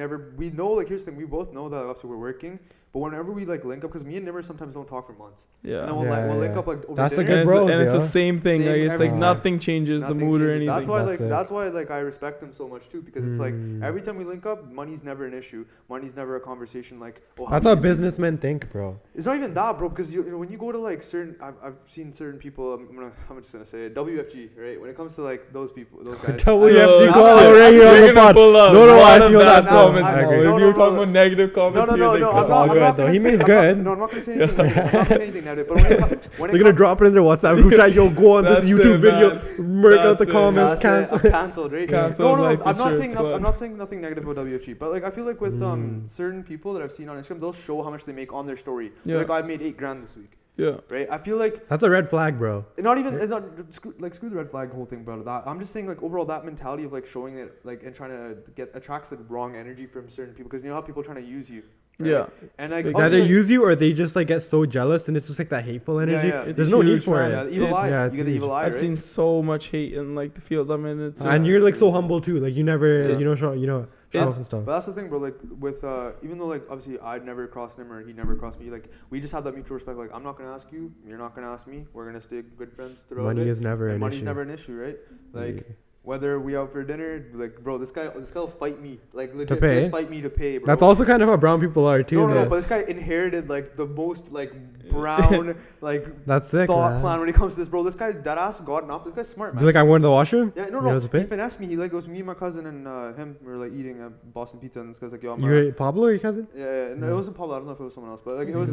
know, like, here's the thing, we both know that obviously we're working, but whenever we like link up, because me and Nimmer sometimes don't talk for months, and Yeah. then we'll Yeah, we'll link yeah. up like over That's the dinner. And, good bros, it's the yeah. same thing. Same Like, it's every like time. nothing changes the Nothing mood or changes. anything. That's why, That's like, it. that's why, like, I respect him so much too, because it's like Mm. every time we link up, money's never an issue. Money's never a conversation. Like, oh, That's how businessmen think, bro. It's not even that, bro. Because you know, when you go to like certain, I've seen certain people. I'm just gonna say it. WFG, right? When it comes to like those people, those guys. WFG No, call no, right here on You're the gonna pod. pull up No, a I lot of feel bad that. comments I now. agree. If No, you're no, talking no. about negative No, comments, no, you're no, like, no. "Oh, I'm all not. I'm good, not though. gonna He say- means I'm good. Not, no, I'm not gonna say anything. Negative. I'm not gonna say anything negative. But when it comes, when They're it gonna comes, drop it in their WhatsApp group chat. Yo, go on this That's YouTube it, video, man. murk out That's the it. comments, that's it. cancel. I'm cancelled, right? Cancelled No, no, like I'm the not shirt saying. squad. I'm not saying nothing negative about WFG. But like, I feel like with Mm. certain people that I've seen on Instagram, they'll show how much they make on their story. Yeah. Like, I made $8,000 this week, yeah. right? I feel like That's a red flag, bro. not even it's not screw the red flag whole thing about that. I'm just saying like overall that mentality of like showing it like and trying to get attracts the wrong energy from certain people because you know how people are trying to use you. Right? Yeah. And like Like, Either obviously, use you or they just like get so jealous and it's just like that hateful energy. yeah. It's There's no need huge, for man. yeah, it. the evil It's- eye. yeah, You it's get the huge. evil eye, I've right? seen so much hate in like the field I'm in. It's And just, you're like so crazy. humble too. Like you never, Yeah. show That's- off and stuff. But that's the thing, bro. Like with even though like obviously I'd never crossed him or he'd never crossed me. Like we just have that mutual respect. Like I'm not gonna ask you, you're not gonna ask me. We're gonna stay good friends throughout Money it. is never And an money's issue. never an issue, right? Like. Yeah. Whether we out for dinner, like bro, this guy will fight me, like legit, pay? he'll fight me to pay, bro. That's also kind of how brown people are too. no, though. but this guy inherited like the most like brown like That's sick, thought man. plan when it comes to this, bro. This guy's dead ass gotten up. This guy's smart, man. Be like, I went to the washroom. Yeah, You no, know no. to pay? He finessed me. He like goes me, and my cousin, and him. We were like eating a Boston pizza, and this guy's like, "Yo, I'm." You were Pablo or your cousin? Yeah. No, Yeah. it wasn't Pablo. I don't know if it was someone else, but like it was.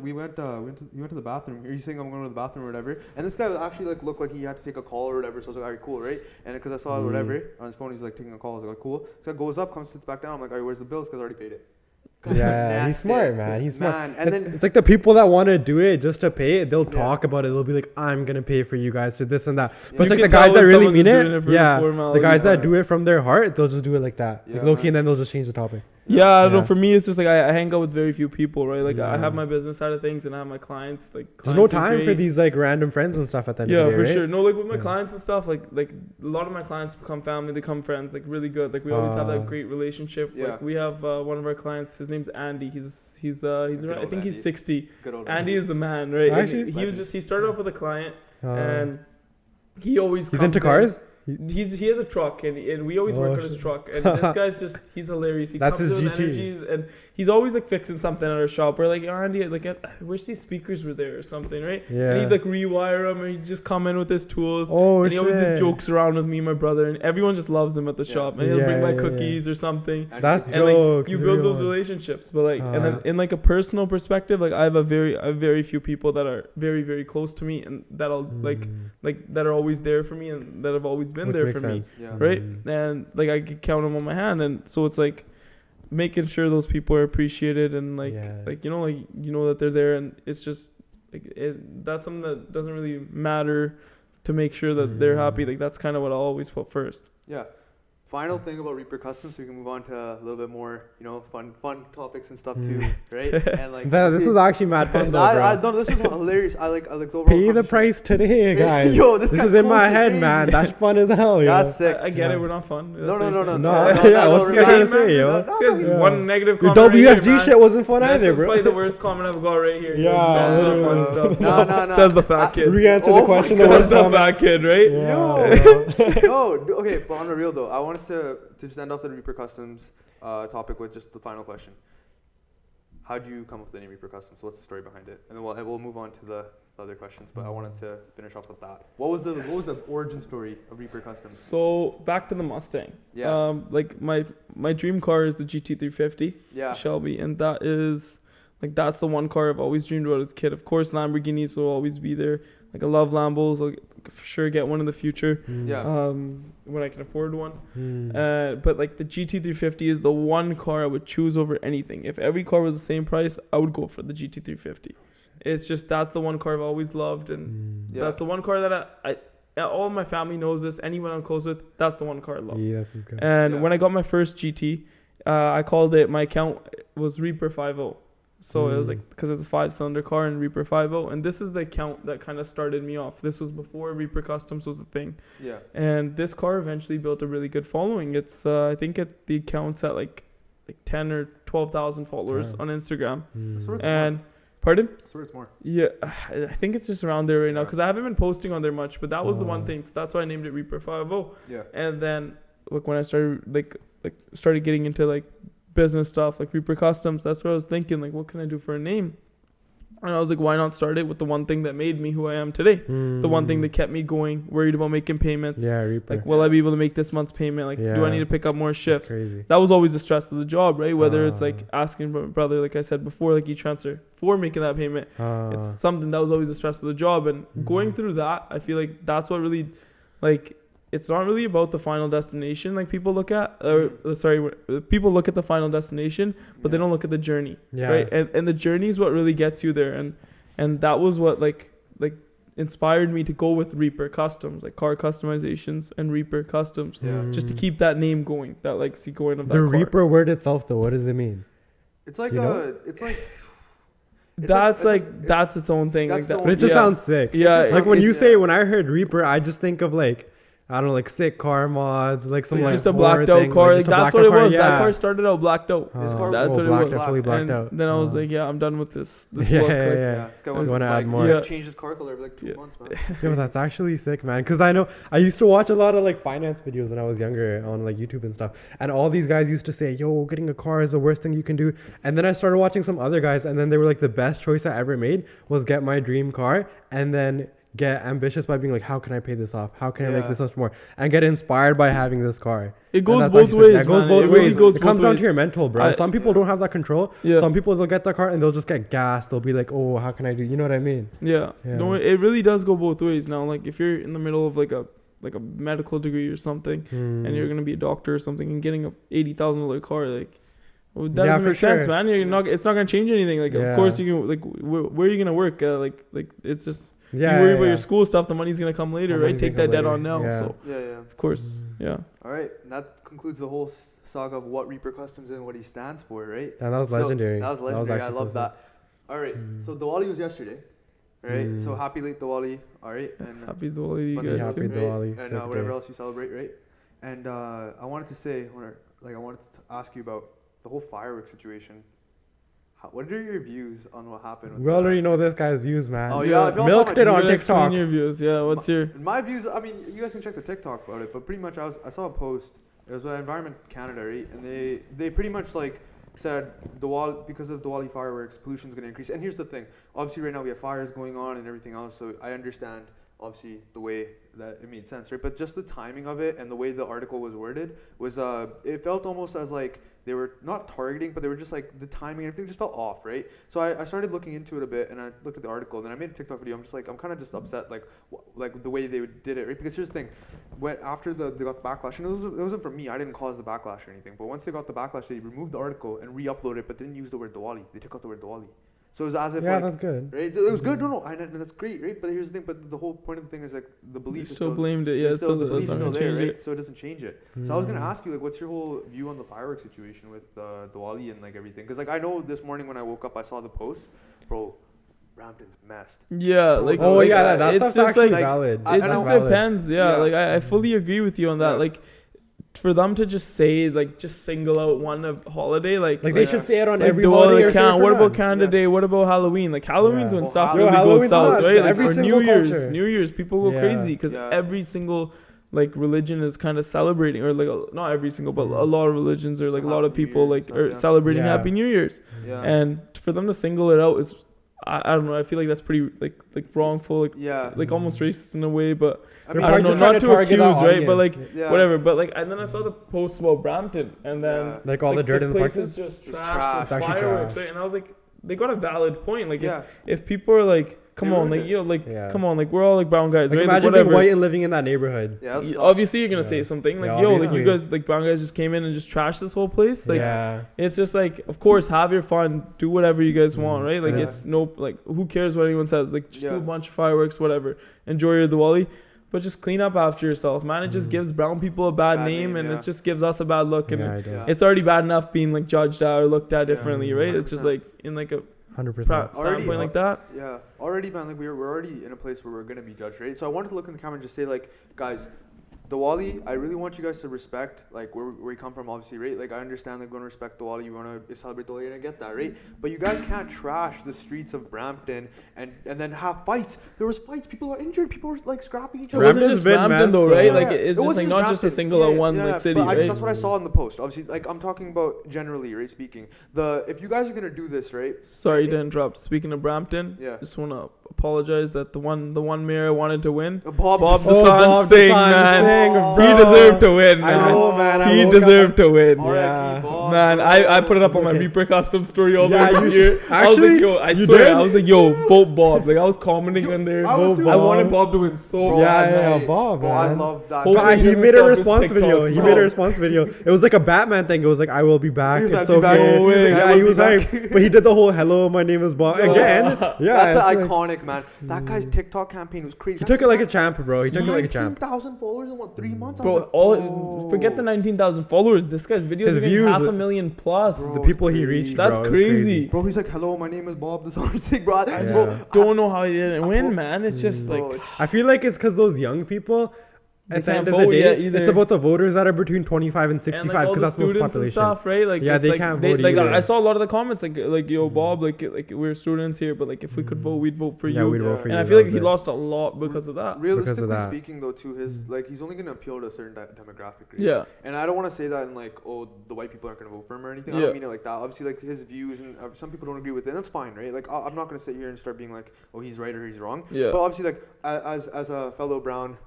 We went to the bathroom. He saying I'm going to the bathroom or whatever, and this guy actually like looked like he had to take a call or whatever. So I was like, "Alright, cool, right?" And because I saw whatever on his phone, he's like taking a call. I was like, "Cool." So I goes up, comes, sits back down. I'm like, "Alright, where's the bills?" Because I already paid it. Yeah, he's Nasty. smart, man. He's smart. Man, and then It's like the people that want to do it just to pay it, they'll Yeah. talk about it. They'll be like, I'm going to pay for you guys to this and that. Yeah. But it's You like the can tell guys that when really someone's mean just doing it, it for yeah, the formality, guys that yeah. do it from their heart, they'll just do it like that. Yeah, Like low key, man. and then they'll just change the topic. Yeah, I don't know. Yeah. For me, it's just like I hang out with very few people, right? Like I have Yeah. my business side of things, and I have my clients. Like There's no clients are time for great. these like random friends and stuff at the end Yeah, of the day, for right? sure. No, like with my Yeah. clients and stuff, like a lot of my clients become family, they become friends, like really good. Like we always have that Ah. great relationship. Yeah. Like we have one of our clients. His name's Andy. He's around, I old think he's Andy. 60. good old Andy is the man, right? And Actually? he started off with a client, Uh, and he always he's comes into in. cars. He has a truck and we always Oh, work on his shit. truck, and this guy's just he's hilarious. He That's comes his in with GT. energy, and he's always like fixing something at our shop. We're like, oh, Andy, like I wish these speakers were there or something, right? Yeah. And he'd like rewire them, or he'd just come in with his tools. Oh, And he always just shit. jokes around with me and my brother, and everyone just loves him at the Yeah. shop. And he'll Yeah, bring my yeah, cookies or something. That's And like jokes. you it's build real those one. relationships, but like and then Uh, in like a personal perspective, like I have very few people that are very very close to me and that'll like that are always there for me and that have always been Which there makes for me, sense. Yeah. right? Mm. And like I could count them on my hand, and so it's like making sure those people are appreciated and like Yeah. that they're there, and it's just like that's something that doesn't really matter to make sure that they're happy. Like that's kind of what I'll always put first. Yeah. Final thing about Reaper Customs, so we can move on to a little bit more, fun topics and stuff too, right? And like This was actually mad fun though, I bro. no, this is hilarious. I like the overall. Pay the conversation. price today, guys. Yo, this this guy's is in my going head, crazy. man. That's fun as hell, yo. That's sick. I get Yeah. it. We're not fun. That's No, what no, you're no, saying. no, Yeah, what's he gonna say, yo? This guy's Yeah. one negative Your comment. right here, WFG man. shit wasn't fun This either, is probably bro. the worst comment I've got right here. Yeah, None of the literally. fun stuff. No. Says the fat kid. Re-answer Oh the my question. God. The Says worst the comment. fat kid, right? Yo, okay, but on the real though, I wanted to just end off the Reaper Customs topic with just the final question. How would you come up with the name Reaper Customs? What's the story behind it? And then we'll move on to the other questions, but I wanted to finish off with that. What was the origin story of Reaper Customs? So back to the Mustang. Yeah. Like my dream car is the GT350 Yeah. Shelby, and that is Like that's the one car I've always dreamed about as a kid. Of course, Lamborghinis will always be there. Like I love Lambos. I'll for sure get one in the future. Yeah. When I can afford one. Mm. But like the GT350 is the one car I would choose over anything. If every car was the same price, I would go for the GT350. It's just that's the one car I've always loved, and Yeah. that's the one car that I all my family knows this. Anyone I'm close with, that's the one car I love. Yeah, this is good. And Yeah. when I got my first GT, I called it, my account was Reaper 50. So it was like, because it's a 5-cylinder car and Reaper 50. And this is the account that kind of started me off. This was before Reaper Customs was a thing. Yeah. And this car eventually built a really good following. It's, I think the account's at like 10 or 12,000 followers Wow. on Instagram. So it's And, pardon? more. So it's more. Yeah, I think it's just around there right now Yeah. because I haven't been posting on there much. But that was the one Oh. thing. So that's why I named it Reaper 50. Yeah. And then like when I started started getting into like business stuff like Reaper Customs, that's what I was thinking, like what can I do for a name? And I was like, why not start it with the one thing that made me who I am today? The one thing that kept me going, worried about making payments. Yeah, Reaper. Like, will I be able to make this month's payment? Like, do I Yeah. need to pick up more That's shifts? crazy. That was always the stress of the job, right? Whether it's Ah. like asking my brother, like I said before, like e-transfer for making that payment. It's something that was always the stress of the job. And going through that, I feel like that's what really, like, it's not really about the final destination like people look at, or people look at the final destination, but they don't look at the journey, Yeah. right? And the journey is what really gets you there. And that was what like inspired me to go with Reaper Customs, like car customizations and Reaper Customs, Yeah. just to keep that name going, that legacy going of that The car. Reaper word itself, though, what does it mean? It's like You know? it's like That's its own thing. Like that's the that. own- But it just yeah. sounds sick. Yeah, just Like when you Yeah. say, when I heard Reaper, I just think of like, I don't know, like sick car mods, like some Like like just a horror blacked out thing, car. Like just a that's blacked what out it car, was. That yeah. car started out blacked out. This car That's was what it blacked, was. fully blacked And out. then I was Oh. like, yeah, I'm done with this Yeah, look. yeah, Like, yeah. This guy You was wanna add like, more. he's Yeah. gonna change his car color every like 2 Yeah. months, man. Yo, that's actually sick, man. Because I know I used to watch a lot of like finance videos when I was younger on like YouTube and stuff, and all these guys used to say, "Yo, getting a car is the worst thing you can do." And then I started watching some other guys, and then they were like, "The best choice I ever made was get my dream car, and then get ambitious by being like, how can I pay this off? How can I make Yeah. this much more? And get inspired by having this car." It And goes that's both actually sick. ways, It goes man. both It really ways. goes It comes both down ways. to your mental, bro. I- Some people don't have that control. Yeah. Some people they'll get the car and they'll just get gassed. They'll be like, "Oh, how can I do?" You know what I mean? Yeah. Yeah. No, it really does go both ways now. Like if you're in the middle of like a medical degree or something, and you're gonna be a doctor or something, and getting a $80,000 car, like, well, that Yeah, doesn't for make sense, sure. man. You're not. It's not gonna change anything. Like, Yeah. of course you can. Like, where are you gonna work? Like it's just. Yeah. you worry yeah, about yeah. your school stuff. The money's gonna come later, The right? money's Take gonna that come debt later. on now. Yeah. So Yeah, yeah. of course, yeah. All right, and that concludes the whole saga of what Reaper Customs is and what he stands for, right? And that was So, legendary. that was legendary. I actually love so that. All right, so Diwali was yesterday, right? So Mm. happy late Diwali, all right? And Happy Diwali, to you Monday, guys happy too. right? Diwali, and sick whatever day. else you celebrate, right? And I wanted to say, I wanted to ask you about the whole fireworks situation. What are your views on what happened? With We already know this guy's views, man. Oh, yeah, if y'all saw Milked my- it You on gotta explain TikTok. your views. Yeah. What's your? In my views, I mean, you guys can check the TikTok about it, but pretty much I saw a post. It was by Environment Canada, right? And they pretty much like said because of Diwali fireworks, pollution's gonna increase. And here's the thing: obviously, right now we have fires going on and everything else. So I understand, obviously, the way that it made sense, right? But just the timing of it and the way the article was worded was, it felt almost as like they were not targeting, but they were just like the timing and everything just felt off, right? So I started looking into it a bit, and I looked at the article, and then I made a TikTok video. I'm just like, I'm kind of just upset, like the way they did it, right? Because here's the thing: after they got the backlash, and it wasn't from me. I didn't cause the backlash or anything. But once they got the backlash, they removed the article and re-uploaded it, but didn't use the word Diwali. They took out the word Diwali. So it was as if Yeah, like, that's good. right? It was good. No, and that's great, right? But here's the thing. But the whole point of the thing is like the You belief is still blamed it. Yeah. it's still, the that's belief's not still gonna there, change right? it. So it doesn't change it. So I was gonna Mm. ask you, like, what's your whole view on the fireworks situation with Diwali and like everything? Because like I know this morning when I woke up, I saw the posts, bro. Brampton's messed. Yeah. Like. Oh like, yeah, that's it's stuff's just actually like, valid. It I That's just valid. depends. Yeah. Yeah. Like I fully agree with you on that. Yeah. Like. For them to just say like just single out one holiday like Like they Yeah. should say it on like every Diwali, holiday. or say it What for about none. Canada Yeah. Day? What about Halloween? Like Halloween's Yeah. when Well, stuff Yo, really goes Halloween's south, nuts. right? Like, Every or single New Year's, culture. New Year's, people go Yeah. crazy because Yeah. every single like religion is kind of celebrating, or like not every single, but a lot of religions or like a lot of Happy New people Year's like and stuff, are yeah. celebrating Yeah. Happy New Year's, Yeah. and for them to single it out is. I don't know. I feel like that's pretty like wrongful, like almost racist in a way. But I They're mean, I don't probably know, just trying not to to target accuse, our right? But audience. like Yeah. whatever. But like, and then I saw the post about Brampton, and then Yeah. Like all the dirt in the place parking. is just It's trash, trash. with It's actually fireworks, trash. right? And I was like, they got a valid point. Like Yeah. if people are like, come They on, ruined like it. yo, like Yeah. come on, like we're all like brown guys, Like right? Like, imagine being whatever. white and living in that neighborhood. Yeah, that's Obviously you're gonna Yeah. say something like Yeah, yo, like obviously. you guys like brown guys just came in and just trashed this whole place. Like yeah. it's just like, of course, have your fun, do whatever you guys want, right? Like Yeah. it's no like who cares what anyone says? Like just do Yeah. a bunch of fireworks, whatever. Enjoy your Diwali. But just clean up after yourself, man. It just gives brown people a bad, Bad name, name, and yeah. it just gives us a bad look. And Yeah, it does. Yeah. it's already bad enough being like judged out or looked at Yeah. differently, right? It's just 100%. like in like a 100%. standpoint like that. Yeah, already, man. Like we're already in a place where we're gonna be judged, right? So I wanted to look in the camera and just say, like, guys, Diwali, I really want you guys to respect, like, where we come from, obviously, right? Like, I understand, like, we want to respect Diwali, you want to celebrate Diwali, and I get that, right? But you guys can't trash the streets of Brampton and then have fights. There was fights, people are injured, people were, like, scrapping each It other. wasn't Brampton's just been Brampton messed though, up. right? Yeah. Like it's It just wasn't like not just a Brampton. single Yeah, one yeah, like city, but right? that's what I saw in the post. Obviously, like, I'm talking about generally, right, speaking. If you guys are going to do this, right? Sorry to interrupt. Speaking of Brampton, Yeah. just want to apologize that the one mayor I wanted to win, Bob Bob Desai- Desai Singh, man. Singh, He bro. deserved to win, I man. know, man. I He woke up- deserved to win. R.I.P. Yeah. Bob, Man, bro. I put it up on my Okay. Reaper custom story all Yeah, over you here. should- I was like, actually, yo, I you swear, did? I was like, yo, vote Bob. Like I was commenting on there. I was Vote too. Bob. I Bob. wanted Bob to win so Bro, bad. Yeah, man. yeah, Bob, Bro, I man. love that. Hopefully But he he doesn't made a stop his response video. TikToks, He bro. made a response video. It was like a Batman thing. It was like, I will be back. He was It's like, "I'll be okay. back." No way. I Yeah, will he be was back. hype. But he did the whole hello, my name is Bob Yo. again. Yeah, That's it's like- iconic, man. That guy's TikTok campaign was crazy. he took it like a champ, bro. He took it like a champ. 19,000 followers in what, 3 months? I Bro, was like, all forget the 19,000 followers. This guy's videos His are getting views- 500,000 plus. Bro, The it's people he crazy. reached, That's bro, it was crazy. Bro, he's like, hello, my name is Bob Desai Singh, bro. I Bro, just don't know how he didn't I win, hope- man. It's just like bro, it's- I feel like it's because those young people. They At the can't end of the vote day, yet either. it's about the voters that are between 25 and and 65 like all because the that's most students and population. stuff, right? Like Yeah, it's they like, can't vote like either. I saw a lot of the comments like yo Bob, like we're students here, but like if we could vote, we'd vote for Yeah, you. we'd vote for and you. I feel like that he was it. lost a lot because of that. realistically that. speaking, though, too, his like he's only gonna appeal to a certain demographic. Right? Yeah. And I don't want to say that in like, oh, the white people aren't gonna vote for him or anything. I Yeah. don't mean it like that. Obviously, like his views and some people don't agree with it. And that's fine, right? Like I'm not gonna sit here and start being like, oh, he's right or he's wrong. Yeah. But obviously, like as a fellow brown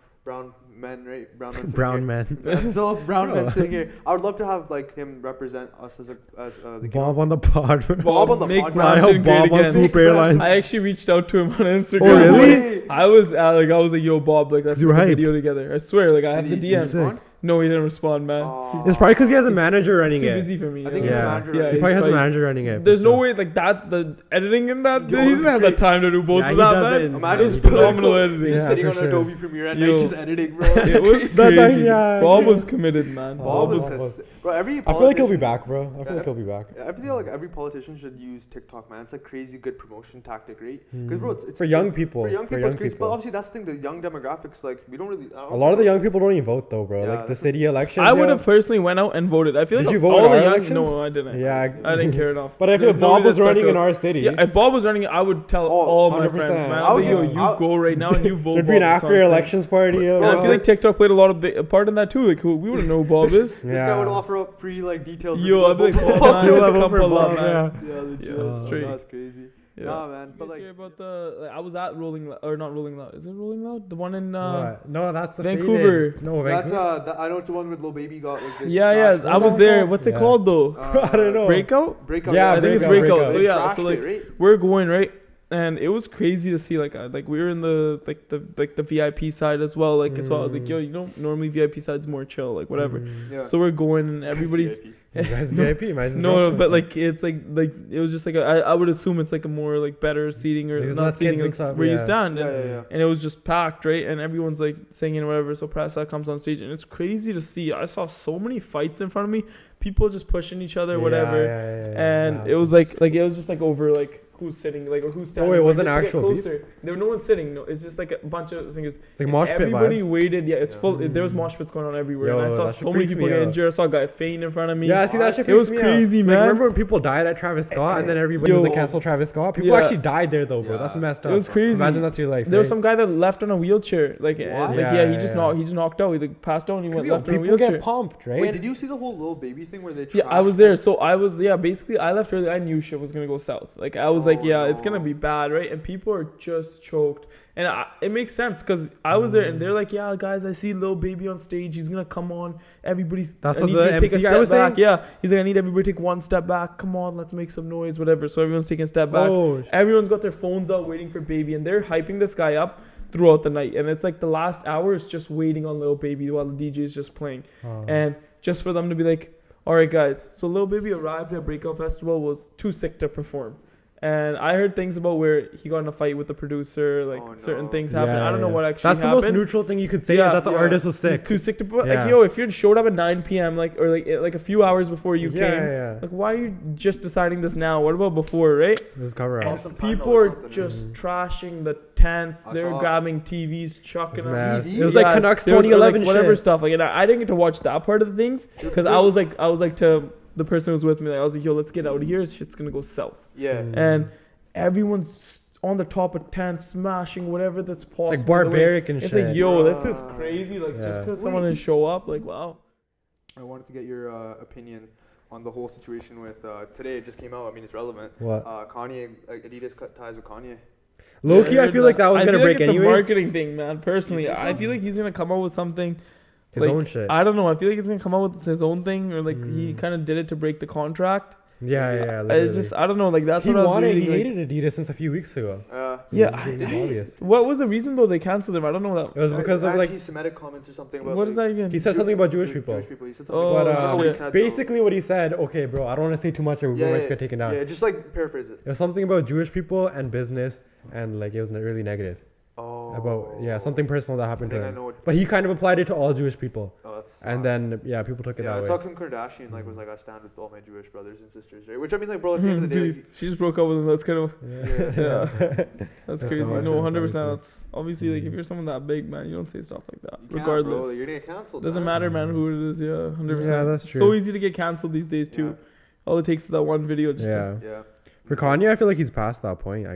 men, right? Brown men. sitting Brown here. man. So brown men Bro. sitting here. I would love to have like him represent us as the Bob on the pod. Bob on the make podcast. Brampton Bob great on again. Swoop Airlines. I actually reached out to him on Instagram. Oh, really? I was like, yo, Bob, like let's You were make a hype. video together. I swear, like I have the Did he DM. respond? No, he didn't respond, man. Aw. It's probably because he has a He's- manager running He's too it. busy for me. I think you he's a know? manager Yeah, running He probably has a like- manager running it. There's no so. way like that. The editing in that, Yo, he it's doesn't have the great. time to do both Yeah, of he that, doesn't. man. Imagine It was just phenomenal just editing. Yeah, sitting for on sure. Adobe Premiere at Yo. night just editing, bro. It was That's crazy. like, yeah. Bob was committed, man. Bob was. was bro. Every I feel like he'll be politician- back, bro. I feel like he'll be back. I feel like every politician should use TikTok, man. It's a crazy good promotion tactic, right? Because bro, it's For young people. For young people, For young it's crazy. But people. obviously, that's the thing. The young demographics, like we don't really. A lot of the young people don't even vote though, bro. Yeah, Like the that's city elections. I would yeah. have personally went out and voted. I feel Did like you vote all in the our young. elections? No, I didn't. Yeah. I didn't care enough. But I feel There's if Bob nobody was that stuck running in out. our city, Yeah, if Bob was running, I would tell Oh, all my 100%. friends, man. I'll I'd be, yo, give- you I'll- go right now and you vote. there'd be an Bob after Desai Singh. elections party. And I feel like TikTok played a lot of a part in that too. Like, we wouldn't know who Bob is. This guy would offer up free like details. Yo, I'd be like, Bob. oh, man, You'll it's have a over couple Bob, of man. yeah. Yeah, legit. Yeah, straight. That's crazy. Yeah. Nah, man. You But guys like, hear about the? I was at Rolling or not Rolling Loud. Is it Rolling Loud? The one in What? No, that's a Vancouver. faded. No, that's Vancouver. I know it's the one with Lil Baby got like. the yeah, trash. I was that there. called? What's it Yeah. called though? I don't know. Breakout. Breakout. Yeah, I think it's Breakout, Breakout. Breakout. So They yeah, trashed so like it, right? we're going right, and it was crazy to see like we were in the the VIP side as well. Like as well, like yo, you know, normally VIP side's more chill, like whatever. Yeah. So we're going and everybody's. VIP. You guys No, VIP, imagine. No, but like it's like it was just like I would assume it's like a more like better seating or There's not less seating kids and like stuff, where you yeah. stand. Yeah, yeah, yeah. And it was just packed, right? And everyone's like singing or whatever. So Prasa comes on stage, and it's crazy to see. I saw so many fights in front of me, people just pushing each other, whatever. And it was like it was just like over like who's sitting, like or who's standing. it like, wasn't just to get actual beef? closer. There no one's sitting. No, it's just like a bunch of singers. It's like mosh pit Everybody vibes. waited. Yeah, it's full. There was mosh pits going on everywhere, Yo, and I saw that shit so many freaks people me get out. injured. I saw a guy faint in front of me. Yeah, see that shit It was freaks me out. crazy, Like, man. remember when people died at Travis Scott and then everybody was Yo. like cancel Travis Scott? People Yeah. actually died there though, bro. Yeah. That's messed It up. was crazy. Imagine that's your life. There was right? some guy that left on a wheelchair. Like, What? yeah, he Yeah, just yeah. he just knocked out. He like passed out and he went yo, left on a People wheelchair. get pumped, right? Wait, did you see the whole Lil Baby thing where they? Yeah, I trashed was there. him? So I was basically I left early. I knew shit was gonna go south. Like I was like, Oh, yeah, it's gonna no. be bad, right? And people are just choked. And it makes sense because I was there and they're like, yeah, guys, I see Lil Baby on stage. He's gonna come on. Everybody's. That's I what need the you to take a MC guy step was back. saying? Yeah, he's like, I need everybody to take one step back. Come on, let's make some noise, whatever. So everyone's taking a step back. Oh, Everyone's got their phones out waiting for Baby, and they're hyping this guy up throughout the night. And it's like the last hour is just waiting on Lil Baby while the DJ is just playing. And just for them to be like, all right, guys. So Lil Baby arrived at Breakout Festival, was too sick to perform. And I heard things about where he got in a fight with the producer, like Oh, certain no. things happened. I don't know what actually That's happened. the most neutral thing you could say Yeah, is that the yeah. artist was sick. He's too sick to like, Yeah. yo, if you showed up at 9 p.m. like a few hours before you Yeah, came, yeah. like why are you just deciding this now? What about before, right? It was cover Oh, up. some time People or are something. just trashing the tents. I They're saw. grabbing TVs, chucking them. Mad. TVs? It was like Yeah, Canucks there was, or, 2011 whatever shit. stuff. Like, and I didn't get to watch that part of the things because I was like to the person who was with me, like, I was like, yo, let's get out of here. Shit's gonna go south. Yeah. And everyone's on the top of tents, smashing whatever that's possible. Like barbaric and It's shit. like, yo, this is Bruh. crazy. Like, just Yeah. because someone didn't show up, like, wow. I wanted to get your opinion on the whole situation with today. It just came out. I mean, it's relevant. What? Kanye, Adidas cut ties with Kanye. Low key, I heard feel like that was I gonna feel break like it's anyways. a marketing thing, man. Personally, You think I so? feel like he's gonna come out with something. His like, own shit. I don't know. I feel like he's gonna come out with his own thing, or like he kind of did it to break the contract. Yeah. It's Literally. just I don't know. Like that's He what I was wanted. reading. He like- hated Adidas since a few weeks ago. Yeah, It was obvious. what was the reason though they canceled him? I don't know that. It was because of like anti-Semitic comments or something. About, What is that even? he said something about Jewish people. Jewish people. He said something. Oh, about, But I don't know what he shit. said, though. basically, what he said. Okay, bro. I don't want to say too much, or we might get taken down. Yeah, just like paraphrase it. It was something about Jewish people and business, and like it was really negative. Oh. About something personal that happened I to think I him. know what- But he kind of applied it to all Jewish people, Oh, that's. and then people took it Yeah, I that saw way. Kim Kardashian like was like I stand with all my Jewish brothers and sisters, right? Which I mean, like, bro, at the end of the day, like, She just broke up with him. That's kind of yeah. that's That's crazy. how it No, is, 100%. obviously. That's obviously like if you're someone that big, man, you don't say stuff like that. You can't, Regardless, bro. You're gonna get canceled. doesn't man. matter, man, who it is. Yeah, 100%. Yeah, that's So true. easy to get canceled these days too. Yeah. All it takes is that one video. Just Yeah. Yeah. For Kanye, I feel like he's past that point.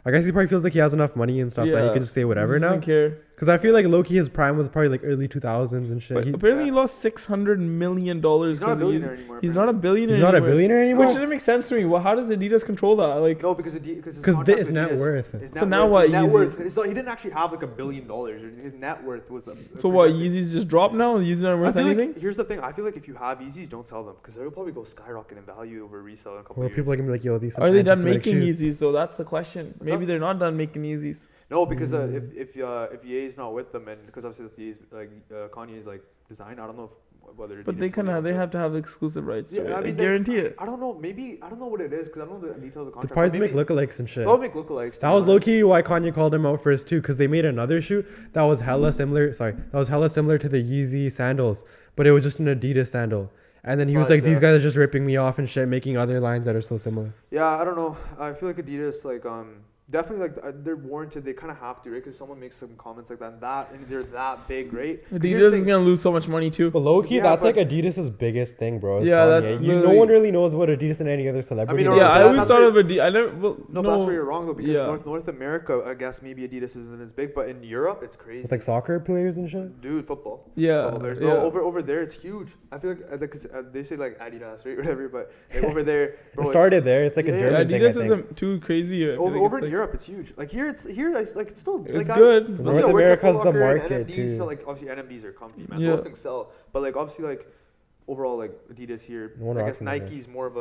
I guess he probably feels like he has enough money and stuff that he Yeah. can just say whatever Just now. doesn't care. Because I feel like low-key his prime was probably like early 2000s and shit. But He- apparently, Yeah. he lost $600 million. He's not a billionaire anymore. He's not a billionaire. he's not a anymore. billionaire Which anymore. doesn't make sense to me. Well, how does Adidas control that? Like, No, because his 'Cause contract his with net Adidas- worth. His So net now worth, what, His net Yeezy? worth. He didn't actually have like $1 billion. His net worth was. so what? Yeezys just dropped now? Yeezys aren't I worth feel anything. like here's the thing. I feel like if you have Yeezys, don't sell them because they'll probably go skyrocket in value over resale in a couple Or of years. people are gonna be like, yo, these. Are they done anti-Semitic making shoes. Yeezys? So that's the question. Maybe up? they're not done making Yeezys. No, because if Ye's not with them, and because obviously that's Ye's like Kanye's like design, I don't know if whether. But Adidas they fully owns they it. have to have exclusive rights to Yeah, it. I I mean, guarantee it. I don't know. Maybe I don't know what it is because I don't know the details of the They contract. probably but make lookalikes and shit. They'll make lookalikes. That was low key why Kanye called him out first too, because they made another shoe that was hella similar. Sorry, that was hella similar to the Yeezy sandals, but it was just an Adidas sandal. And then he was like, "These guys are just ripping me off and shit, making other lines that are so similar." Yeah, I don't know. I feel like Adidas like definitely like they're warranted. They kind of have to, right? Because someone makes some comments like that, and they're that big, right? 'Cause here's the Adidas is thing. gonna lose so much money too. But low key, Yeah, that's but- like Adidas's biggest thing, bro. is Yeah, Kanye. that's No literally- one really knows about Adidas and any other celebrity. no, Yeah, no, I but always that's thought where- of Adidas. I never. Well, No, but that's where you're wrong though, because Yeah. North America, I guess maybe Adidas isn't as big, but in Europe, it's crazy. with like soccer players and shit. Dude, football. Yeah, Football players. yeah. No, over there, it's huge. I feel like, cause they say like Adidas, right, whatever, but like over there, bro. It started there. It's like a Yeah, German thing. I Adidas think. isn't too crazy. I feel Over, like over it's in like- Europe, it's huge. Like here, it's like it's still It's like good. Obviously, North I work at America's Foot the Locker and market, NMDs, too. so like obviously NMDs are comfy, man. Yeah. Those things sell, but like obviously like overall like Adidas here. No one I rocks guess them, I guess. Nike's more of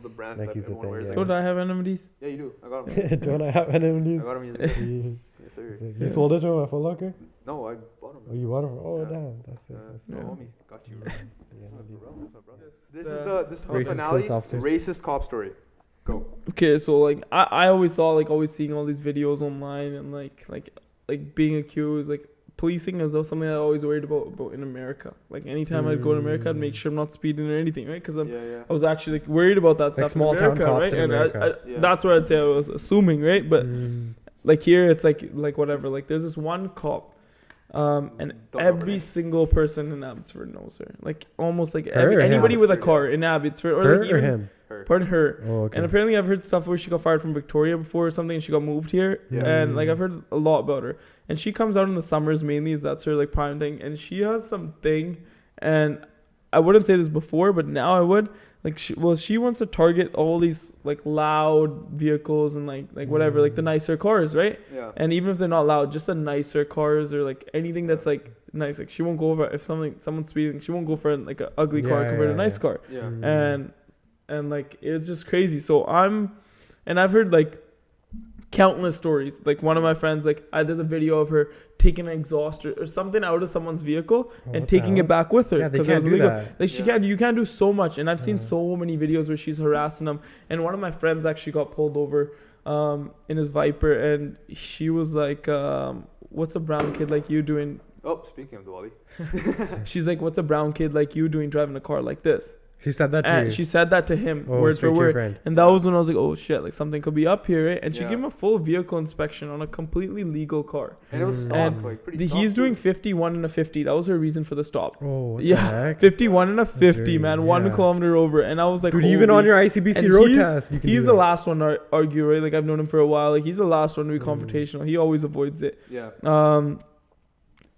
the brand Nike's that the everyone thing, wears. yeah. Like, Don't I have NMDs? yeah, you do. I got them. Don't I have I NMDs? got them years ago. Yes, sir. You sold it to him at Foot Locker? No, I bought them. Oh, you bought it? Oh, Yeah. damn. That's it. That's No, it. homie, got you. Bro. Yeah, That's my NMDs. bro, that's my brother. Just, This is the Racist finale. police officers. Racist cop story. Go. Okay, so like I always thought like always seeing all these videos online and like being accused like policing is something I always worried about in America. Like anytime I'd go to America, I'd make sure I'm not speeding or anything, right? Because Yeah. I was actually like worried about that stuff small in town America, cops right? in And America. Yeah. that's what I'd say I was assuming, right? But Mm. like here, it's like whatever. Like there's this one cop, and Don't know her every name. single person in Abbotsford knows her. Like almost like Her or him? anybody with a Abbotsford, car in Abbotsford or Her like or even him? Her. pardon her. Oh, okay. And apparently, I've heard stuff where she got fired from Victoria before or something, and she got moved here. Yeah. And like I've heard a lot about her. And she comes out in the summers mainly, that's her like prime thing. And she has something, and I wouldn't say this before, but now I would. Like she wants to target all these like loud vehicles and like whatever, like the nicer cars, right? Yeah. And even if they're not loud, just the nicer cars or like anything that's like nice. Like she won't go over if someone's speeding, she won't go for like an ugly car compared to a nice car. Yeah. And like it's just crazy. So I've heard like countless stories. Like one of my friends, like there's a video of her taking an exhaust or something out of someone's vehicle and taking it back with her. Yeah, they can't do that. Like you can't do so much. And I've seen so many videos where she's harassing them. And one of my friends actually got pulled over in his Viper, and she was like, "What's a brown kid like you doing?" Oh, speaking of Diwali. She's like, "What's a brown kid like you doing driving a car like this?" She said that to And you. she said that to him, Oh, word straight for to your word. friend. And that was when I was like, oh shit, like something could be up here, right? And she Yeah. gave him a full vehicle inspection on a completely legal car. And it was stopped, And like pretty He's stopped, doing too. 51 and a 50. That was her reason for the stop. Oh, what the Yeah, heck? 51 and a 50, really- man. yeah. 1 kilometer over. And I was like, Dude, even holy- on your ICBC and road he's- test, you can He's do the that. last one to argue, right? Like I've known him for a while. Like he's the last one to be confrontational. He always avoids it. Yeah.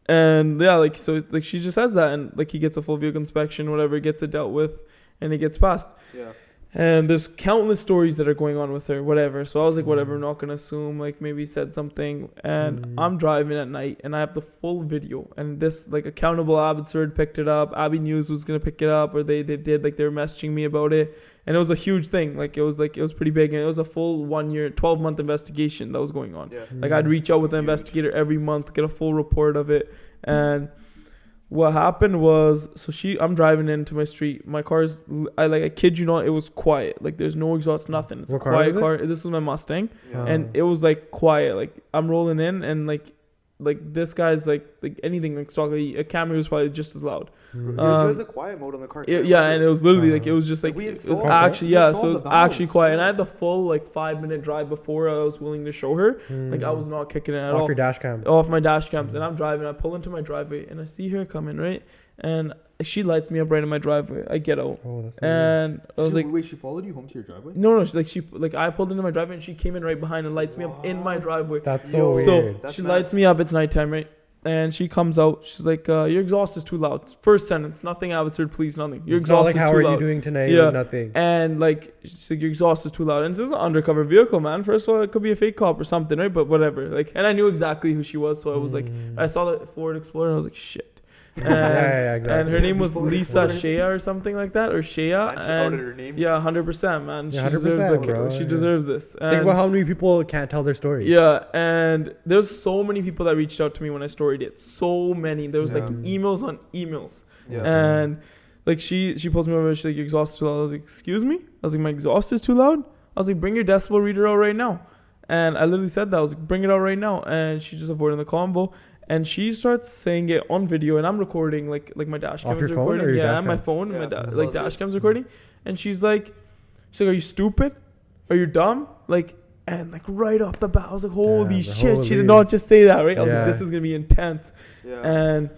And yeah, like so, like she just says that, and like he gets a full vehicle inspection, whatever, gets it dealt with, and it gets passed. Yeah. And there's countless stories that are going on with her, whatever. So I was like, whatever, I'm not gonna assume. Like maybe he said something. And I'm driving at night, and I have the full video. And this like accountable Abbotsford picked it up. Abby News was gonna pick it up, or they did. Like they were messaging me about it, and it was a huge thing. Like it was pretty big, and it was a full 1 year, 12-month investigation that was going on. Yeah. Like I'd reach out with the Huge. investigator every month, get a full report of it. And what happened was, I'm driving into my street. My car's, I kid you not, it was quiet. Like there's no exhaust, nothing. It's What a car quiet was it? car. This was my Mustang, Yeah. and it was like quiet. Like I'm rolling in, and like this guy's like anything like stock. Like, a Camry was probably just as loud. You Um, had the quiet mode on the car. Yeah, and it was literally like it was just like We it was installed- actually we so it installed was the actually valves. quiet. And I had the full like 5-minute drive before I was willing to show her. Like I was not kicking it at all. Off your dash cam. Off my dash cams, and I'm driving. I pull into my driveway, and I see her coming, right, and she lights me up right in my driveway. I get out, Oh, that's so weird. and I was like, wait, she followed you home to your driveway? no, I pulled into my driveway, and she came in right behind and lights me up in my driveway. That's Yo. so weird. So That's she mad. lights me up. It's nighttime, right? And she comes out. She's like, "Your exhaust is too loud." First sentence, nothing Abbotsford, please, nothing. Your It's not exhaust like, is how too are loud. you doing tonight? Yeah. Like, nothing. And like, she's like, your exhaust is too loud. And this is an undercover vehicle, man. First of all, it could be a fake cop or something, right? But whatever. Like, and I knew exactly who she was, so I was like, I saw that Ford Explorer, and I was like, shit. And, Yeah, exactly. and her name was Ford Lisa Explorer. Shea or something like that, or Shea. Man, she outed And her name. yeah, 100%, man. Yeah, She deserves 100%, like bro, she yeah. deserves this. Think And about how many people can't tell their story. yeah, and there's so many people that reached out to me when I storied it. So many. There was like Yeah. emails on emails. Yeah. And like she pulls me over, she's like, your exhaust is too loud. I was like, excuse me? I was like, my exhaust is too loud? I was like, bring your decibel reader out right now. And I literally said that. I was like, bring it out right now. And she just avoided the combo. And she starts saying it on video, and I'm recording like my dash Off cam is your phone or recording. your Yeah, dash my cam? phone, Yeah, my that's like all dash good. cam's recording. And she's like, are you stupid? Are you dumb? Like, and like right off the bat, I was like, holy Yeah, shit, she holy. did not just say that, right? I was Yeah. like, this is gonna be intense. Yeah. And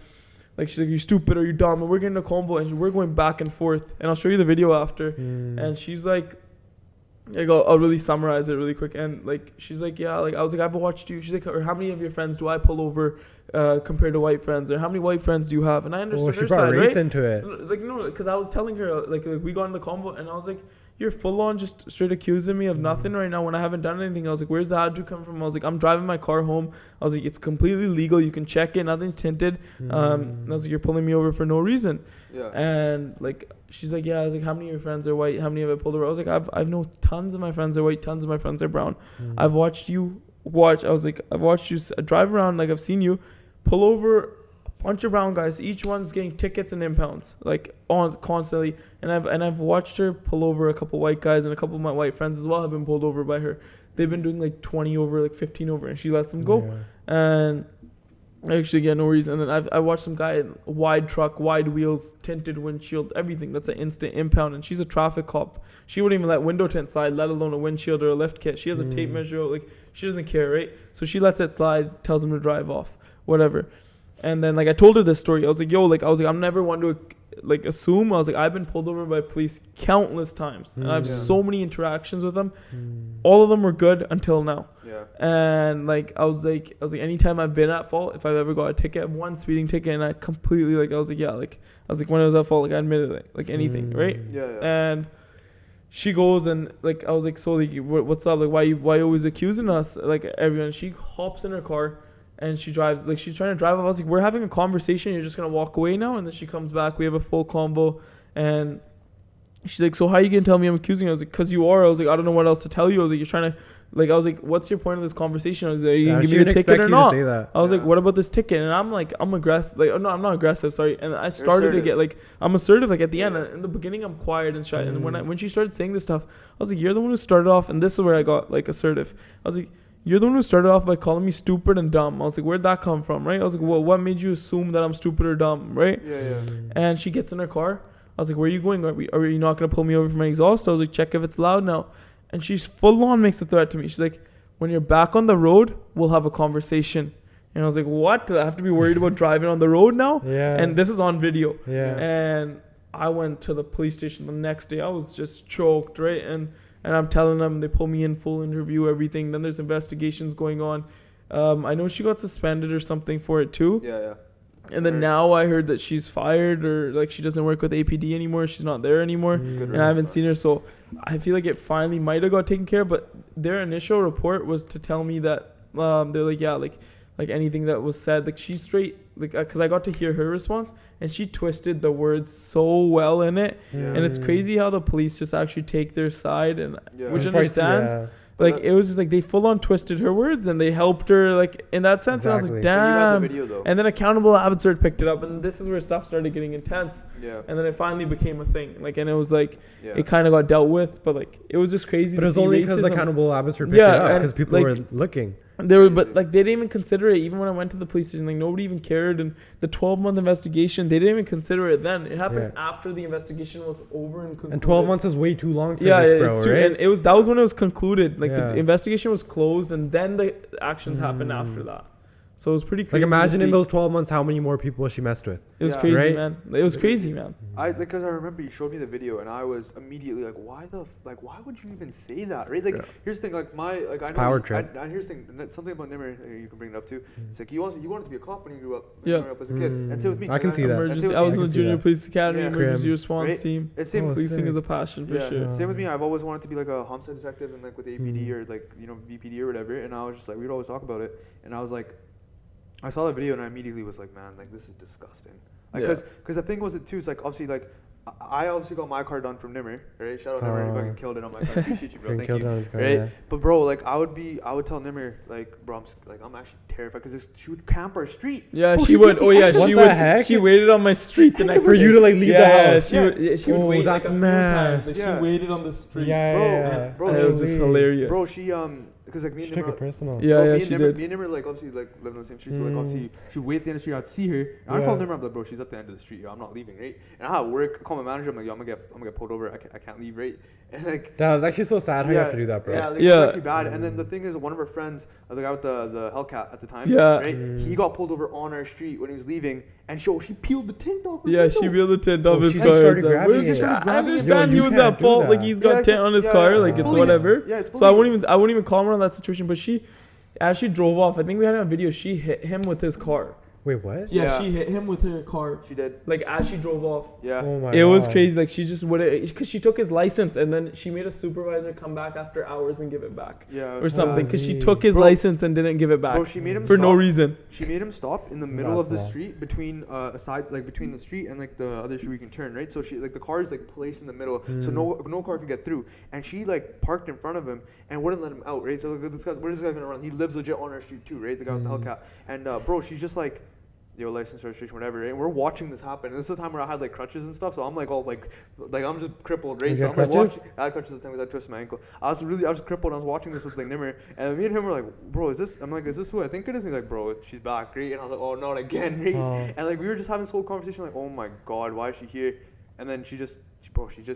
like she's like, you stupid or you dumb? And we're getting a convo, and we're going back and forth. And I'll show you the video after. And she's like, I'll really summarize it really quick. And like she's like, yeah, like I was like, I've watched you. She's like, or how many of your friends do I pull over compared to white friends, or how many white friends do you have? And I Oh, understood she her brought side, race right? into it. So, like no, because I was telling her like we got in the convo, and I was like, you're full on just straight accusing me of nothing right now when I haven't done anything. I was like, where's the attitude come from? I was like, I'm driving my car home. I was like, it's completely legal. You can check it. Nothing's tinted. And I was like, you're pulling me over for no reason. Yeah. And like she's like, yeah. I was like, how many of your friends are white? How many have I pulled over? I was like, I've known tons of my friends are white. Tons of my friends are brown. I've watched you watch. I was like, I've watched you drive around. Like I've seen you pull over a bunch of brown guys. Each one's getting tickets and impounds like on constantly. And I've watched her pull over a couple white guys, and a couple of my white friends as well have been pulled over by her. They've been doing like 20 over, like 15 over, and she lets them go. Yeah. And I actually get no reason. And then I watched some guy, wide truck, wide wheels, tinted windshield, everything. That's an instant impound. And she's a traffic cop. She wouldn't even let window tint slide, let alone a windshield or a lift kit. She has a tape measure. Like she doesn't care, right? So she lets it slide, tells him to drive off, whatever. And then like I told her this story. I was like, yo, like I was like, I'm never one to like assume. I was like, I've been pulled over by police countless times, and I have Yeah. so many interactions with them. All of them were good until now. Yeah. And like I was like anytime I've been at fault, if I've ever got a ticket, one speeding ticket, and I completely like I was like when I was at fault, like I admitted it, like anything, right? Yeah. Yeah. And she goes and like I was like, so like what's up, like why you always accusing us, like everyone. She hops in her car and she drives, like she's trying to drive off. I was like, we're having a conversation, you're just gonna walk away now? And then she comes back, we have a full combo, and she's like, so how you gonna tell me I'm accusing you? I was like, cause you are. I was like, I don't know what else to tell you. I was like, you're trying to, like, I was like, what's your point of this conversation? I was like, are you gonna give me the ticket or not? I was like, Yeah. what about this ticket? And I'm like, I'm aggressive. Like, oh, no, I'm not aggressive. Sorry. And I started to assertive. get like, I'm assertive. Like at the end, Yeah. in the beginning, I'm quiet and shy. And when she started saying this stuff, I was like, you're the one who started off. And this is where I got like assertive. I was like, you're the one who started off by calling me stupid and dumb. I was like, where'd that come from, right? I was like, well, what made you assume that I'm stupid or dumb, right? Yeah. And she gets in her car. I was like, where are you going? Are you not going to pull me over for my exhaust? I was like, check if it's loud now. And she's full on makes a threat to me. She's like, when you're back on the road, we'll have a conversation. And I was like, what? Do I have to be worried about driving on the road now? Yeah. And this is on video. Yeah. And I went to the police station the next day. I was just choked, right? And I'm telling them, they pull me in, full interview, everything. Then there's investigations going on. I know she got suspended or something for it too. Yeah. And then now I heard that she's fired, or like she doesn't work with APD anymore. She's not there anymore. And I haven't seen her. So I feel like it finally might have got taken care of. But their initial report was to tell me that they're like, yeah, like anything that was said, like she's straight, like, because I got to hear her response and she twisted the words so well in it. And it's crazy how the police just actually take their side, and Yeah. which It's understands. Yeah. Like it was just like they full on twisted her words and they helped her like in that sense. And I was like, Exactly. But you had the damn. video though. And then Accountable Abbotsford picked it up, and this is where stuff started getting intense. Yeah. And then it finally became a thing. Like, and it was like Yeah. it kind of got dealt with, but like it was just crazy. But to it was see only because racism. Accountable Abbotsford picked Yeah, it up and, because people like, were looking. They were, but crazy. like they didn't even consider it. Even when I went to the police station, like nobody even cared. And the 12-month investigation, they didn't even consider it then. It happened after the investigation was over and concluded. And 12 months is way too long for Yeah, this, bro, it's true. right? And it was that was when it was concluded. Like Yeah. the investigation was closed, and then the actions happened after that. So it was pretty crazy. Like imagine to in see. those 12 months how many more people she messed with. It was Yeah. crazy, Right? man. It was crazy, man. Because I remember you showed me the video and I was immediately like, why would you even say that, right? Like, here's the thing, like I know power you- trip. here's the thing, and that's something about Nimmer, you can bring it up too. It's like you wanted to be a cop when you grew up, Yeah. growing up as a kid, and same with me. I can And see that. and Emergency. same I with was me. in the can see junior that. police academy, Yeah. emergency Crim. response Right? team. It's same. Oh, Policing sick. is a passion for Yeah. sure. Same with me. I've always wanted to be like a homicide detective and like with APD or like VPD or whatever. And I was just like, we would always talk about it. And I was like, I saw the video and I immediately was like, man, like this is disgusting. Like, Yeah. cause the thing was it too. It's like obviously like I obviously got my car done from Nimmer, right? Shout out Nimmer, you fucking killed it on my car. Appreciate you, bro. Fucking Thank killed you. it on his car, Right? yeah. But bro, like I would tell Nimmer, like, bro, I'm actually terrified because she would camp our street. Yeah, Bro, she would. did Oh the yeah, end- she What the would. heck? She waited on my street the next For day. you to, like, leave the yeah, house. She would. She would Oh, wait that's like a few mad. times. Like, Yeah. She waited on the street. Yeah, Bro, yeah. bro, And it was just Holy. hilarious. Bro, she because like me She and took Nimmer, it personal. Yeah, bro, yeah, me she and Nimmer, did. me and Nimmer like obviously like live on the same street, so like obviously she'd wait at the end of the street, I'd see her, and I Yeah. call Nimmer, I'm like, bro, she's at the end of the street, yo, I'm not leaving, right? And I had work, I call my manager, I'm like, yo, I'm gonna get pulled over, I can't leave, right? And like That was actually so sad how you have to do that, bro. Yeah, like, Yeah. it's actually bad. And then the thing is, one of our friends, the guy with the Hellcat at the time, Yeah. right? He got pulled over on our street when he was leaving, and she peeled the tint off. his Yeah, window. she peeled the tint off Oh, his she car. started and stuff. grabbing But it. Started I grabbing it. understand Yo, he you was can't at do fault. Like that. he's got tint on his car. Like it's fully- whatever. yeah, it's So I fully- wouldn't even comment on that situation. But she, as she drove off, I think we had it on video. She hit him with his car. Wait, what? Yeah, Yeah. she hit him with her car. She did. Like as she drove off. Yeah. Oh my It was God. crazy. Like she just would, because she took his license and then she made a supervisor come back after hours and give it back, Yeah. or something. Because she Holy. took his Bro. license and didn't give it back Bro, she made him for no stop. reason. She made him stop in the middle of the That's street between between the street and like the other street we can turn, right? So she like the car is like placed in the middle, so no car could get through. And she like parked in front of him and wouldn't let him out, right? So like, where's this guy gonna run? He lives legit on our street too, right? The guy with the Hellcat. And bro, she's just like, yo, license, registration, whatever, right? And we're watching this happen. And this is the time where I had like crutches and stuff, so I'm like all like I'm just crippled, right? You So got I'm like crutches? watching. I had crutches at the time because I twisted my ankle. I was crippled. I was watching this with like Nimmer, and me and him were like, bro, is this? I'm like, is this who I think it is? And he's like, bro, she's back, right? And I was like, oh, not again, right? Oh. And like we were just having this whole conversation, like, oh my god, why is she here? and then she just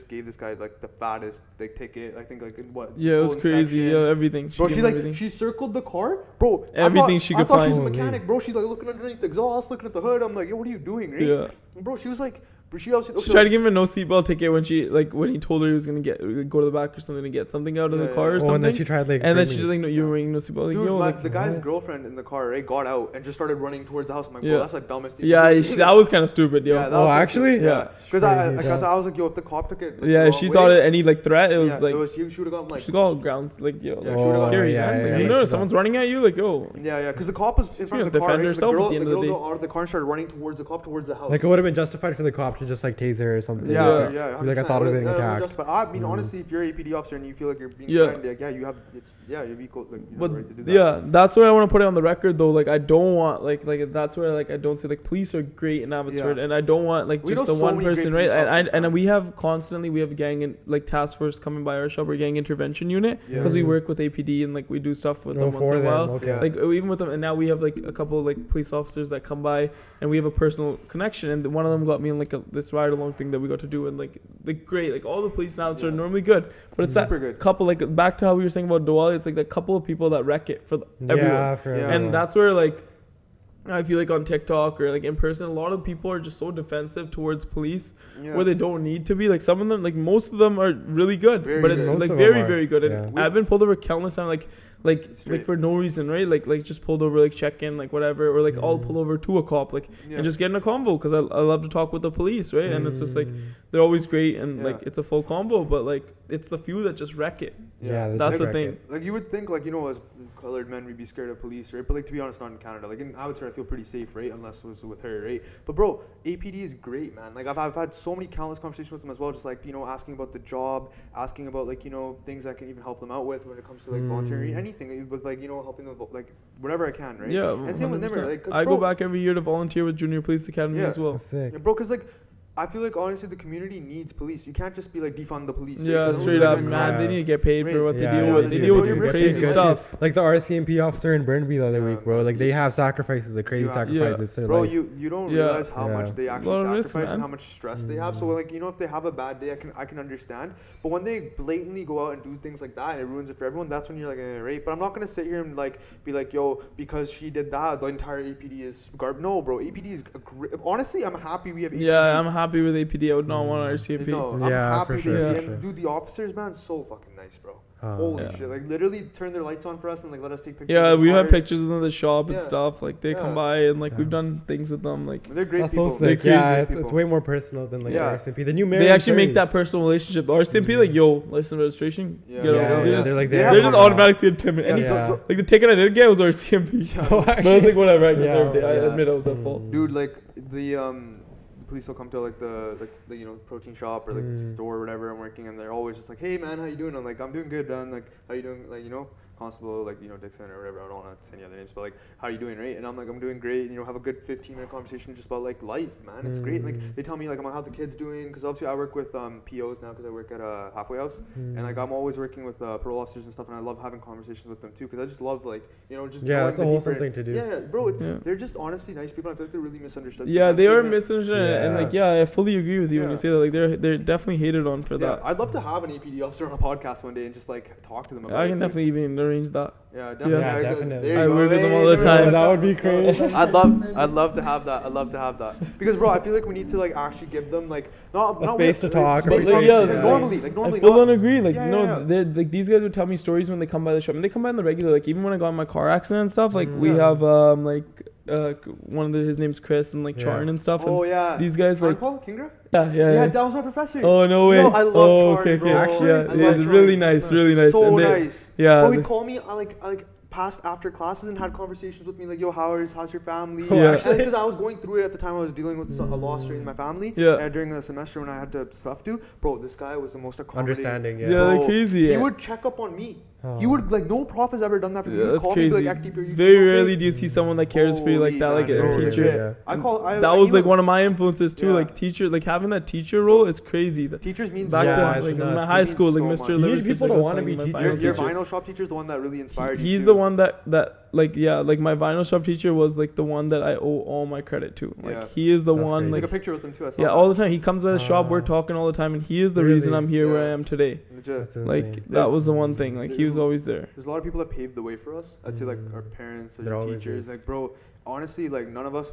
gave this guy like the fattest like ticket. I think like in what? Yeah, it was full crazy. inspection. Yeah, everything. Bro, gave she him like everything. she circled the car, bro. Everything she I could thought she was a find. mechanic, bro. She's like looking underneath the exhaust, looking at the hood. I'm like, yo, what are you doing, right? Yeah. And bro, she was like, but she also She tried to give him a no seatbelt ticket when he told her he was gonna go to the back or something to get something out of the Yeah, car yeah. or Oh, something. and then she tried like. and then bringing she's it. like, no, you're wearing no seatbelt. Like, Dude, yo, like, the guy's what? girlfriend in the car, right, got out and just started running towards the house. I'm like, bro, Yeah. that's like dumbest thing. yeah, you can do. that was kind of stupid, yo. Yeah, that Oh, was kinda actually? stupid. Yeah, because Crazy, because yeah. I was like, yo, if the cop took it, like, Yeah, the she wrong thought way, any like threat. It was yeah, like she would have gone like. she got all grounds like yo. Yeah, Like, she would've gone- scary, yeah, man. yeah, Like, yeah. you know, if someone's running at you, like, oh, Yeah, because the cop was in front of the car. defend Right? So herself at the the end of girl the day. got out of the car and started running towards the cop towards the house. Like it would have been justified for the cop to just like tase her or something. Yeah, Yeah. yeah. Like, I 100%. thought it was getting Yeah, attacked. justified. I mean, Mhm. honestly, if you're an APD officer and you feel like you're being Yeah. threatened, like, yeah, you have equal, like, you have but the right to do that. yeah, that's where I want to put it on the record though. Like, I don't want like that's where like I don't say like police are great in Abbotsford, Yeah. and I don't want like We just know the so one many great person, police right? officers, And man. we have gang and like task force coming by our shop, or gang intervention unit, Yeah. because we Mhm. work with APD and like we do stuff with Oh, them once for in a them, while. okay. Yeah. Like even with them, and now we have like a couple like police officers that come by, and we have a personal connection. And one of them got me in like this ride along thing that we got to do, and like great, like all the police now are Yeah. normally good, but it's Super that good. couple, like back to how we were saying about Diwali, it's like that couple of people that wreck it for everyone. Yeah, for Yeah. everyone. And that's where like I feel like on TikTok or like in person, a lot of people are just so defensive towards police Yeah. where they don't need to be. Like some of them, like most of them are really good, Very but good. it's Most like of them very are, very good. And yeah. I've been pulled over countless times, like Straight. for no reason, right? Like just pulled over, like check in, like whatever, or like I'll pull over to a cop, like Yeah. and just get in a convo because I love to talk with the police, right? And it's just like Mm. they're always great and like Yeah. it's a full combo, but like it's the few that just wreck it. Yeah, they That's just the wreck thing. it. Like you would think, like, you know, as colored men, we'd be scared of police, right? But like, to be honest, not in Canada. Like in Abbotsford, I feel pretty safe, right? Unless it was with her, right? But bro, APD is great, man. Like I've had so many countless conversations with them as well, just like, you know, asking about the job, asking about like, you know, things I can even help them out with when it comes to like volunteering, anything with like, you know, helping them like whatever I can, right? Yeah, And same with Nimmer, 100%. like 'cause, I bro, go back every year to volunteer with Junior Police Academy Yeah. as well. That's sick. Yeah, bro, because like I feel like honestly the community needs police. You can't just be like defund the police. right? Yeah, 'Cause straight like, up, like, man. crime- They need to get paid for Right. what they Yeah, deal yeah, with. they They do. deal Bro, with some you're crazy getting stuff. Like the RCMP officer in Burnaby the other Yeah, week, bro. Like they have sacrifices, like crazy You have- sacrifices. to Bro, like, you don't Yeah. realize how Yeah. much they A actually lot of risk, sacrifice and man. how much stress they have. So like, you know, if they have a bad day, I can understand. But when they blatantly go out and do things like that and it ruins it for everyone, that's when you're like, right? But I'm not gonna sit here and like be like, yo, because she did that, the entire APD is garbage. No, bro, APD is honestly, I'm happy we have APD. Yeah, I'm happy with APD. I would not want RCMP. No, I'm Yeah, happy for with sure, APD. for And sure. dude, the officers, man, so fucking nice, bro. Oh. Holy Yeah. shit! Like literally turn their lights on for us and like let us take pictures. Yeah, of we have cars. pictures of them in the shop Yeah. and stuff. Like they Yeah. come by and like we've Yeah. done things with them. Like They're great That's people. so sick. They're Yeah, crazy it's people. way more personal than like Yeah. RCMP. The new mayor. they in actually make Surrey. that personal relationship. The RCMP, like, yo, license registration. Yeah, get yeah, over yeah, it. yeah. They're like They there. have They're just more- automatically intimidated. Yeah, Yeah. Like the ticket I did get was RCMP. Oh, But I was like, whatever, I Yeah, deserved it. I yeah. admit I was at fault. Dude, like the police will come to like the you know protein shop or like the Mm. store or whatever I'm working, and they're always just like, hey man, how you doing? I'm like, I'm doing good, man. Like, how you doing? Like, you know, Constable, like, you know, Dixon or whatever. I don't want to say any other names, but like, how you doing, right? And I'm like, I'm doing great. You know, have a good 15-minute conversation just about like life, man. It's great. Like they tell me like how the kids doing, because obviously I work with POs now because I work at a halfway house, and like I'm always working with parole officers and stuff, and I love having conversations with them too, because I just love like, you know, just Yeah, knowing it's a the wholesome deeper- thing to do. Yeah, bro, Yeah. they're just honestly nice people. I feel like they're really misunderstood. Yeah, sometimes, they are man. misunderstood, and Yeah. like, yeah, I fully agree with you when Yeah. you say that. Like, they're definitely hated on for Yeah, that. I'd love to have an APD officer on a podcast one day and just like talk to them about I it. can too. definitely even arrange that. Yeah, definitely. Yeah, I could- definitely. there I you go. work with them Hey, all the there we time. go. That would be crazy. I'd love to have that. I'd love to have that. Because bro, I feel like we need to like actually give them like not space to talk, Space Like, to yeah, talk. like, normally, I full on agree. Like, Yeah, you know, yeah, yeah. they're like these guys would tell me stories when they come by the shop, and they come by in the regular. Like, even when I got in my car accident and stuff, like we Yeah. have like one of his name's Chris and like Yeah. Charn and stuff. Oh and yeah. these guys like Paul Kingra? yeah. Yeah, that was my professor. Oh no way! Yo, I love oh, Charn, okay, bro. okay. Actually, yeah, I yeah, love really Charn. nice, really nice. So And they- nice. Yeah, But they- he'd call me like past after classes and had conversations with me like, yo, how's your family? Yeah. Actually, because I was going through it at the time. I was dealing with a loss in my family. Yeah. During the semester when I had to stuff do, bro, this guy was the most accommodating. Understanding, yeah. Yeah, they're Bro, crazy. He Yeah. would check up on me. Oh. He would like no prof has ever done that for me. Yeah, He would that's call me crazy. be like, "Active, Very rarely do you see someone that cares for you like Holy that, like man, a bro, teacher. legit. Yeah. I call. I That was like email- one of my influences too. Yeah. Like teacher, like having that teacher role is crazy. Teachers mean Back so Yeah, then, much. it's like in nuts. my It high means school, like so Mr. much. You need Liversidge, people to like, wanna was be my teachers. final Your teacher. vinyl shop teacher is the one that really inspired you. He's too. the one that like my vinyl shop teacher was like the one that I owe all my credit to. Like Yeah. he is the That's one crazy. Take like a picture with him too. I saw yeah, that. all the time. He comes by the shop, we're Ah. talking all the time, and he is the Really? reason I'm here where I Yeah. am today. Legit. That's Like insane. that was the one thing. Like he there's was a- always there. There's a lot of people that paved the way for us. I'd say like our parents or They're always teachers. there. Like bro, honestly, like none of us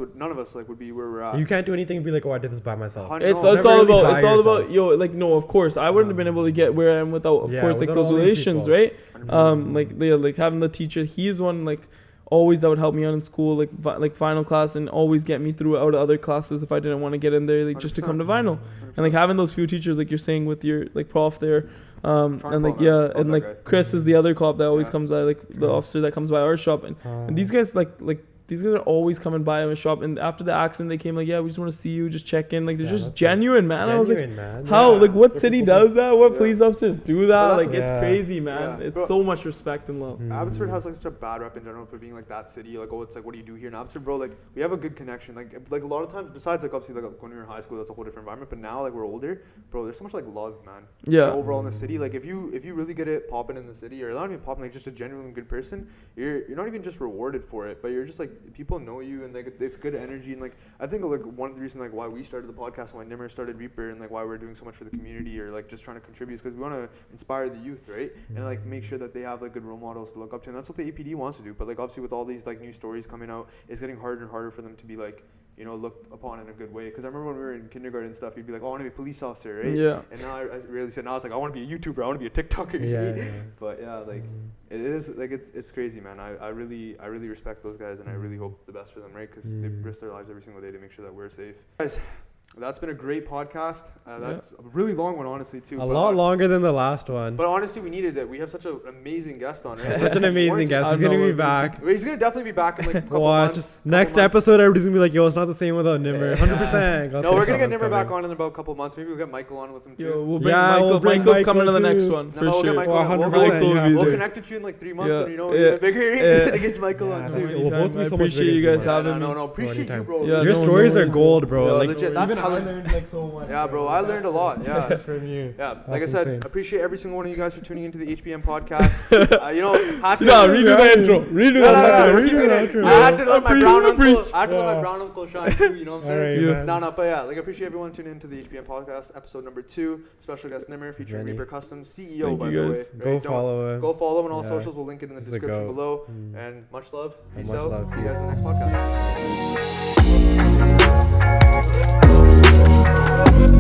like would be where we're at. You can't do anything and be like, oh, I did this by myself. Hun- It's No, it's never all really about by it's all about yourself. like no, of course I wouldn't have been able to get where I am without of Yeah, course like without those all these relations, people. right? 100%. Like they like having the teacher. He's one like always that would help me out in school, like like final class, and always get me through out of other classes if I didn't want to get in there, like just to come to 100%. vinyl. And like having those few teachers, like you're saying with your like prof there, Charm and like Paul, man. yeah, Love and that like guy. Chris is the other cop that always Yeah. comes by, like the officer that comes by our shop, and these guys like these guys are always coming by my shop. And after the accident, they came like, yeah, we just want to see you, just check in. Like they're Yeah, just that's genuine, man. I was like, Genuine, man. how Yeah. like what They're city people- does that? What Yeah. police officers do that? that's- Like it's Yeah. crazy, man. Yeah. It's Bro- so much respect and love. Abbotsford has like such a bad rep in general for being like that city. Like, oh, it's like, what do you do here in Abbotsford, bro? Like, we have a good connection. Like a lot of times, besides like obviously like when we were in high school, that's a whole different environment. But now, like we're older, bro. There's so much like love, man. Yeah. Like, overall in the city, like if you really get it popping in the city, or not even popping, like just a genuinely good person, you're not even just rewarded for it, but you're just like people know you, and like it's good energy. And like I think like one of the reasons like why we started the podcast, and why Nimmer started Reaper, and like why we're doing so much for the community, or like just trying to contribute, is because we want to inspire the youth, right? And like make sure that they have like good role models to look up to, and that's what the APD wants to do. But like obviously with all these like new stories coming out, it's getting harder and harder for them to be like, you know, looked upon in a good way. Because I remember when we were in kindergarten and stuff, you'd be like, oh, I want to be a police officer, right? Yeah. And now I really said, now it's like, I want to be a YouTuber, I want to be a TikToker. Yeah. But yeah, like it is like it's crazy, man. I really respect those guys, and I really hope the best for them, right? Because they risk their lives every single day to make sure that we're safe. Guys, that's been a great podcast. That's a really long one, honestly, too. A lot longer than the last one. But honestly, we needed it. We have such an amazing guest on, right? Such an amazing guest. He's gonna be back. He's gonna definitely be back in like a couple Watch. months. Next couple months. episode, everybody's gonna be like, yo, it's not the same without Nimmer. 100%. No, we're gonna get Nimmer back on in about a couple months. Maybe we'll get Michael on with him too. Yo, we'll bring Yeah, Michael. we'll bring Michael's Michael coming to the next too. one No, for we'll get sure. Michael on. 100%, We'll, Michael will yeah. be we'll there. connect with you in like 3 months, Yeah, and you know, yeah, even bigger yeah. to get Michael on Yeah, too. that's Anytime. We'll both be I so much appreciate bigger you than guys you. having me. No, appreciate you, anytime. bro. Yeah, Your no, stories no, are no. gold, bro. Yo, Like, legit, that's Even how I they- learned like so much. Yeah, bro, I learned a lot. Yeah. from you. Yeah, like I That's said, insane. appreciate every single one of you guys for tuning into the HBM podcast. You know, had to No, redo the intro. Redo No, that. we're redo keeping the it. outro. I had to let my brown uncle. Preach. I had to let my Yeah. brown uncle shine too. You know what I'm saying? Alright, man. No, but yeah, like I appreciate everyone tuning into the HBM podcast, episode number 2. Special guest Nimmer featuring Rennie. Reaper Customs, CEO Thank by you the way. guys. Go follow him. Go follow him on all Yeah. socials. We'll link it in the He's the description goat. below. And much love. And Peace much out. love. See See you guys you. in the next podcast.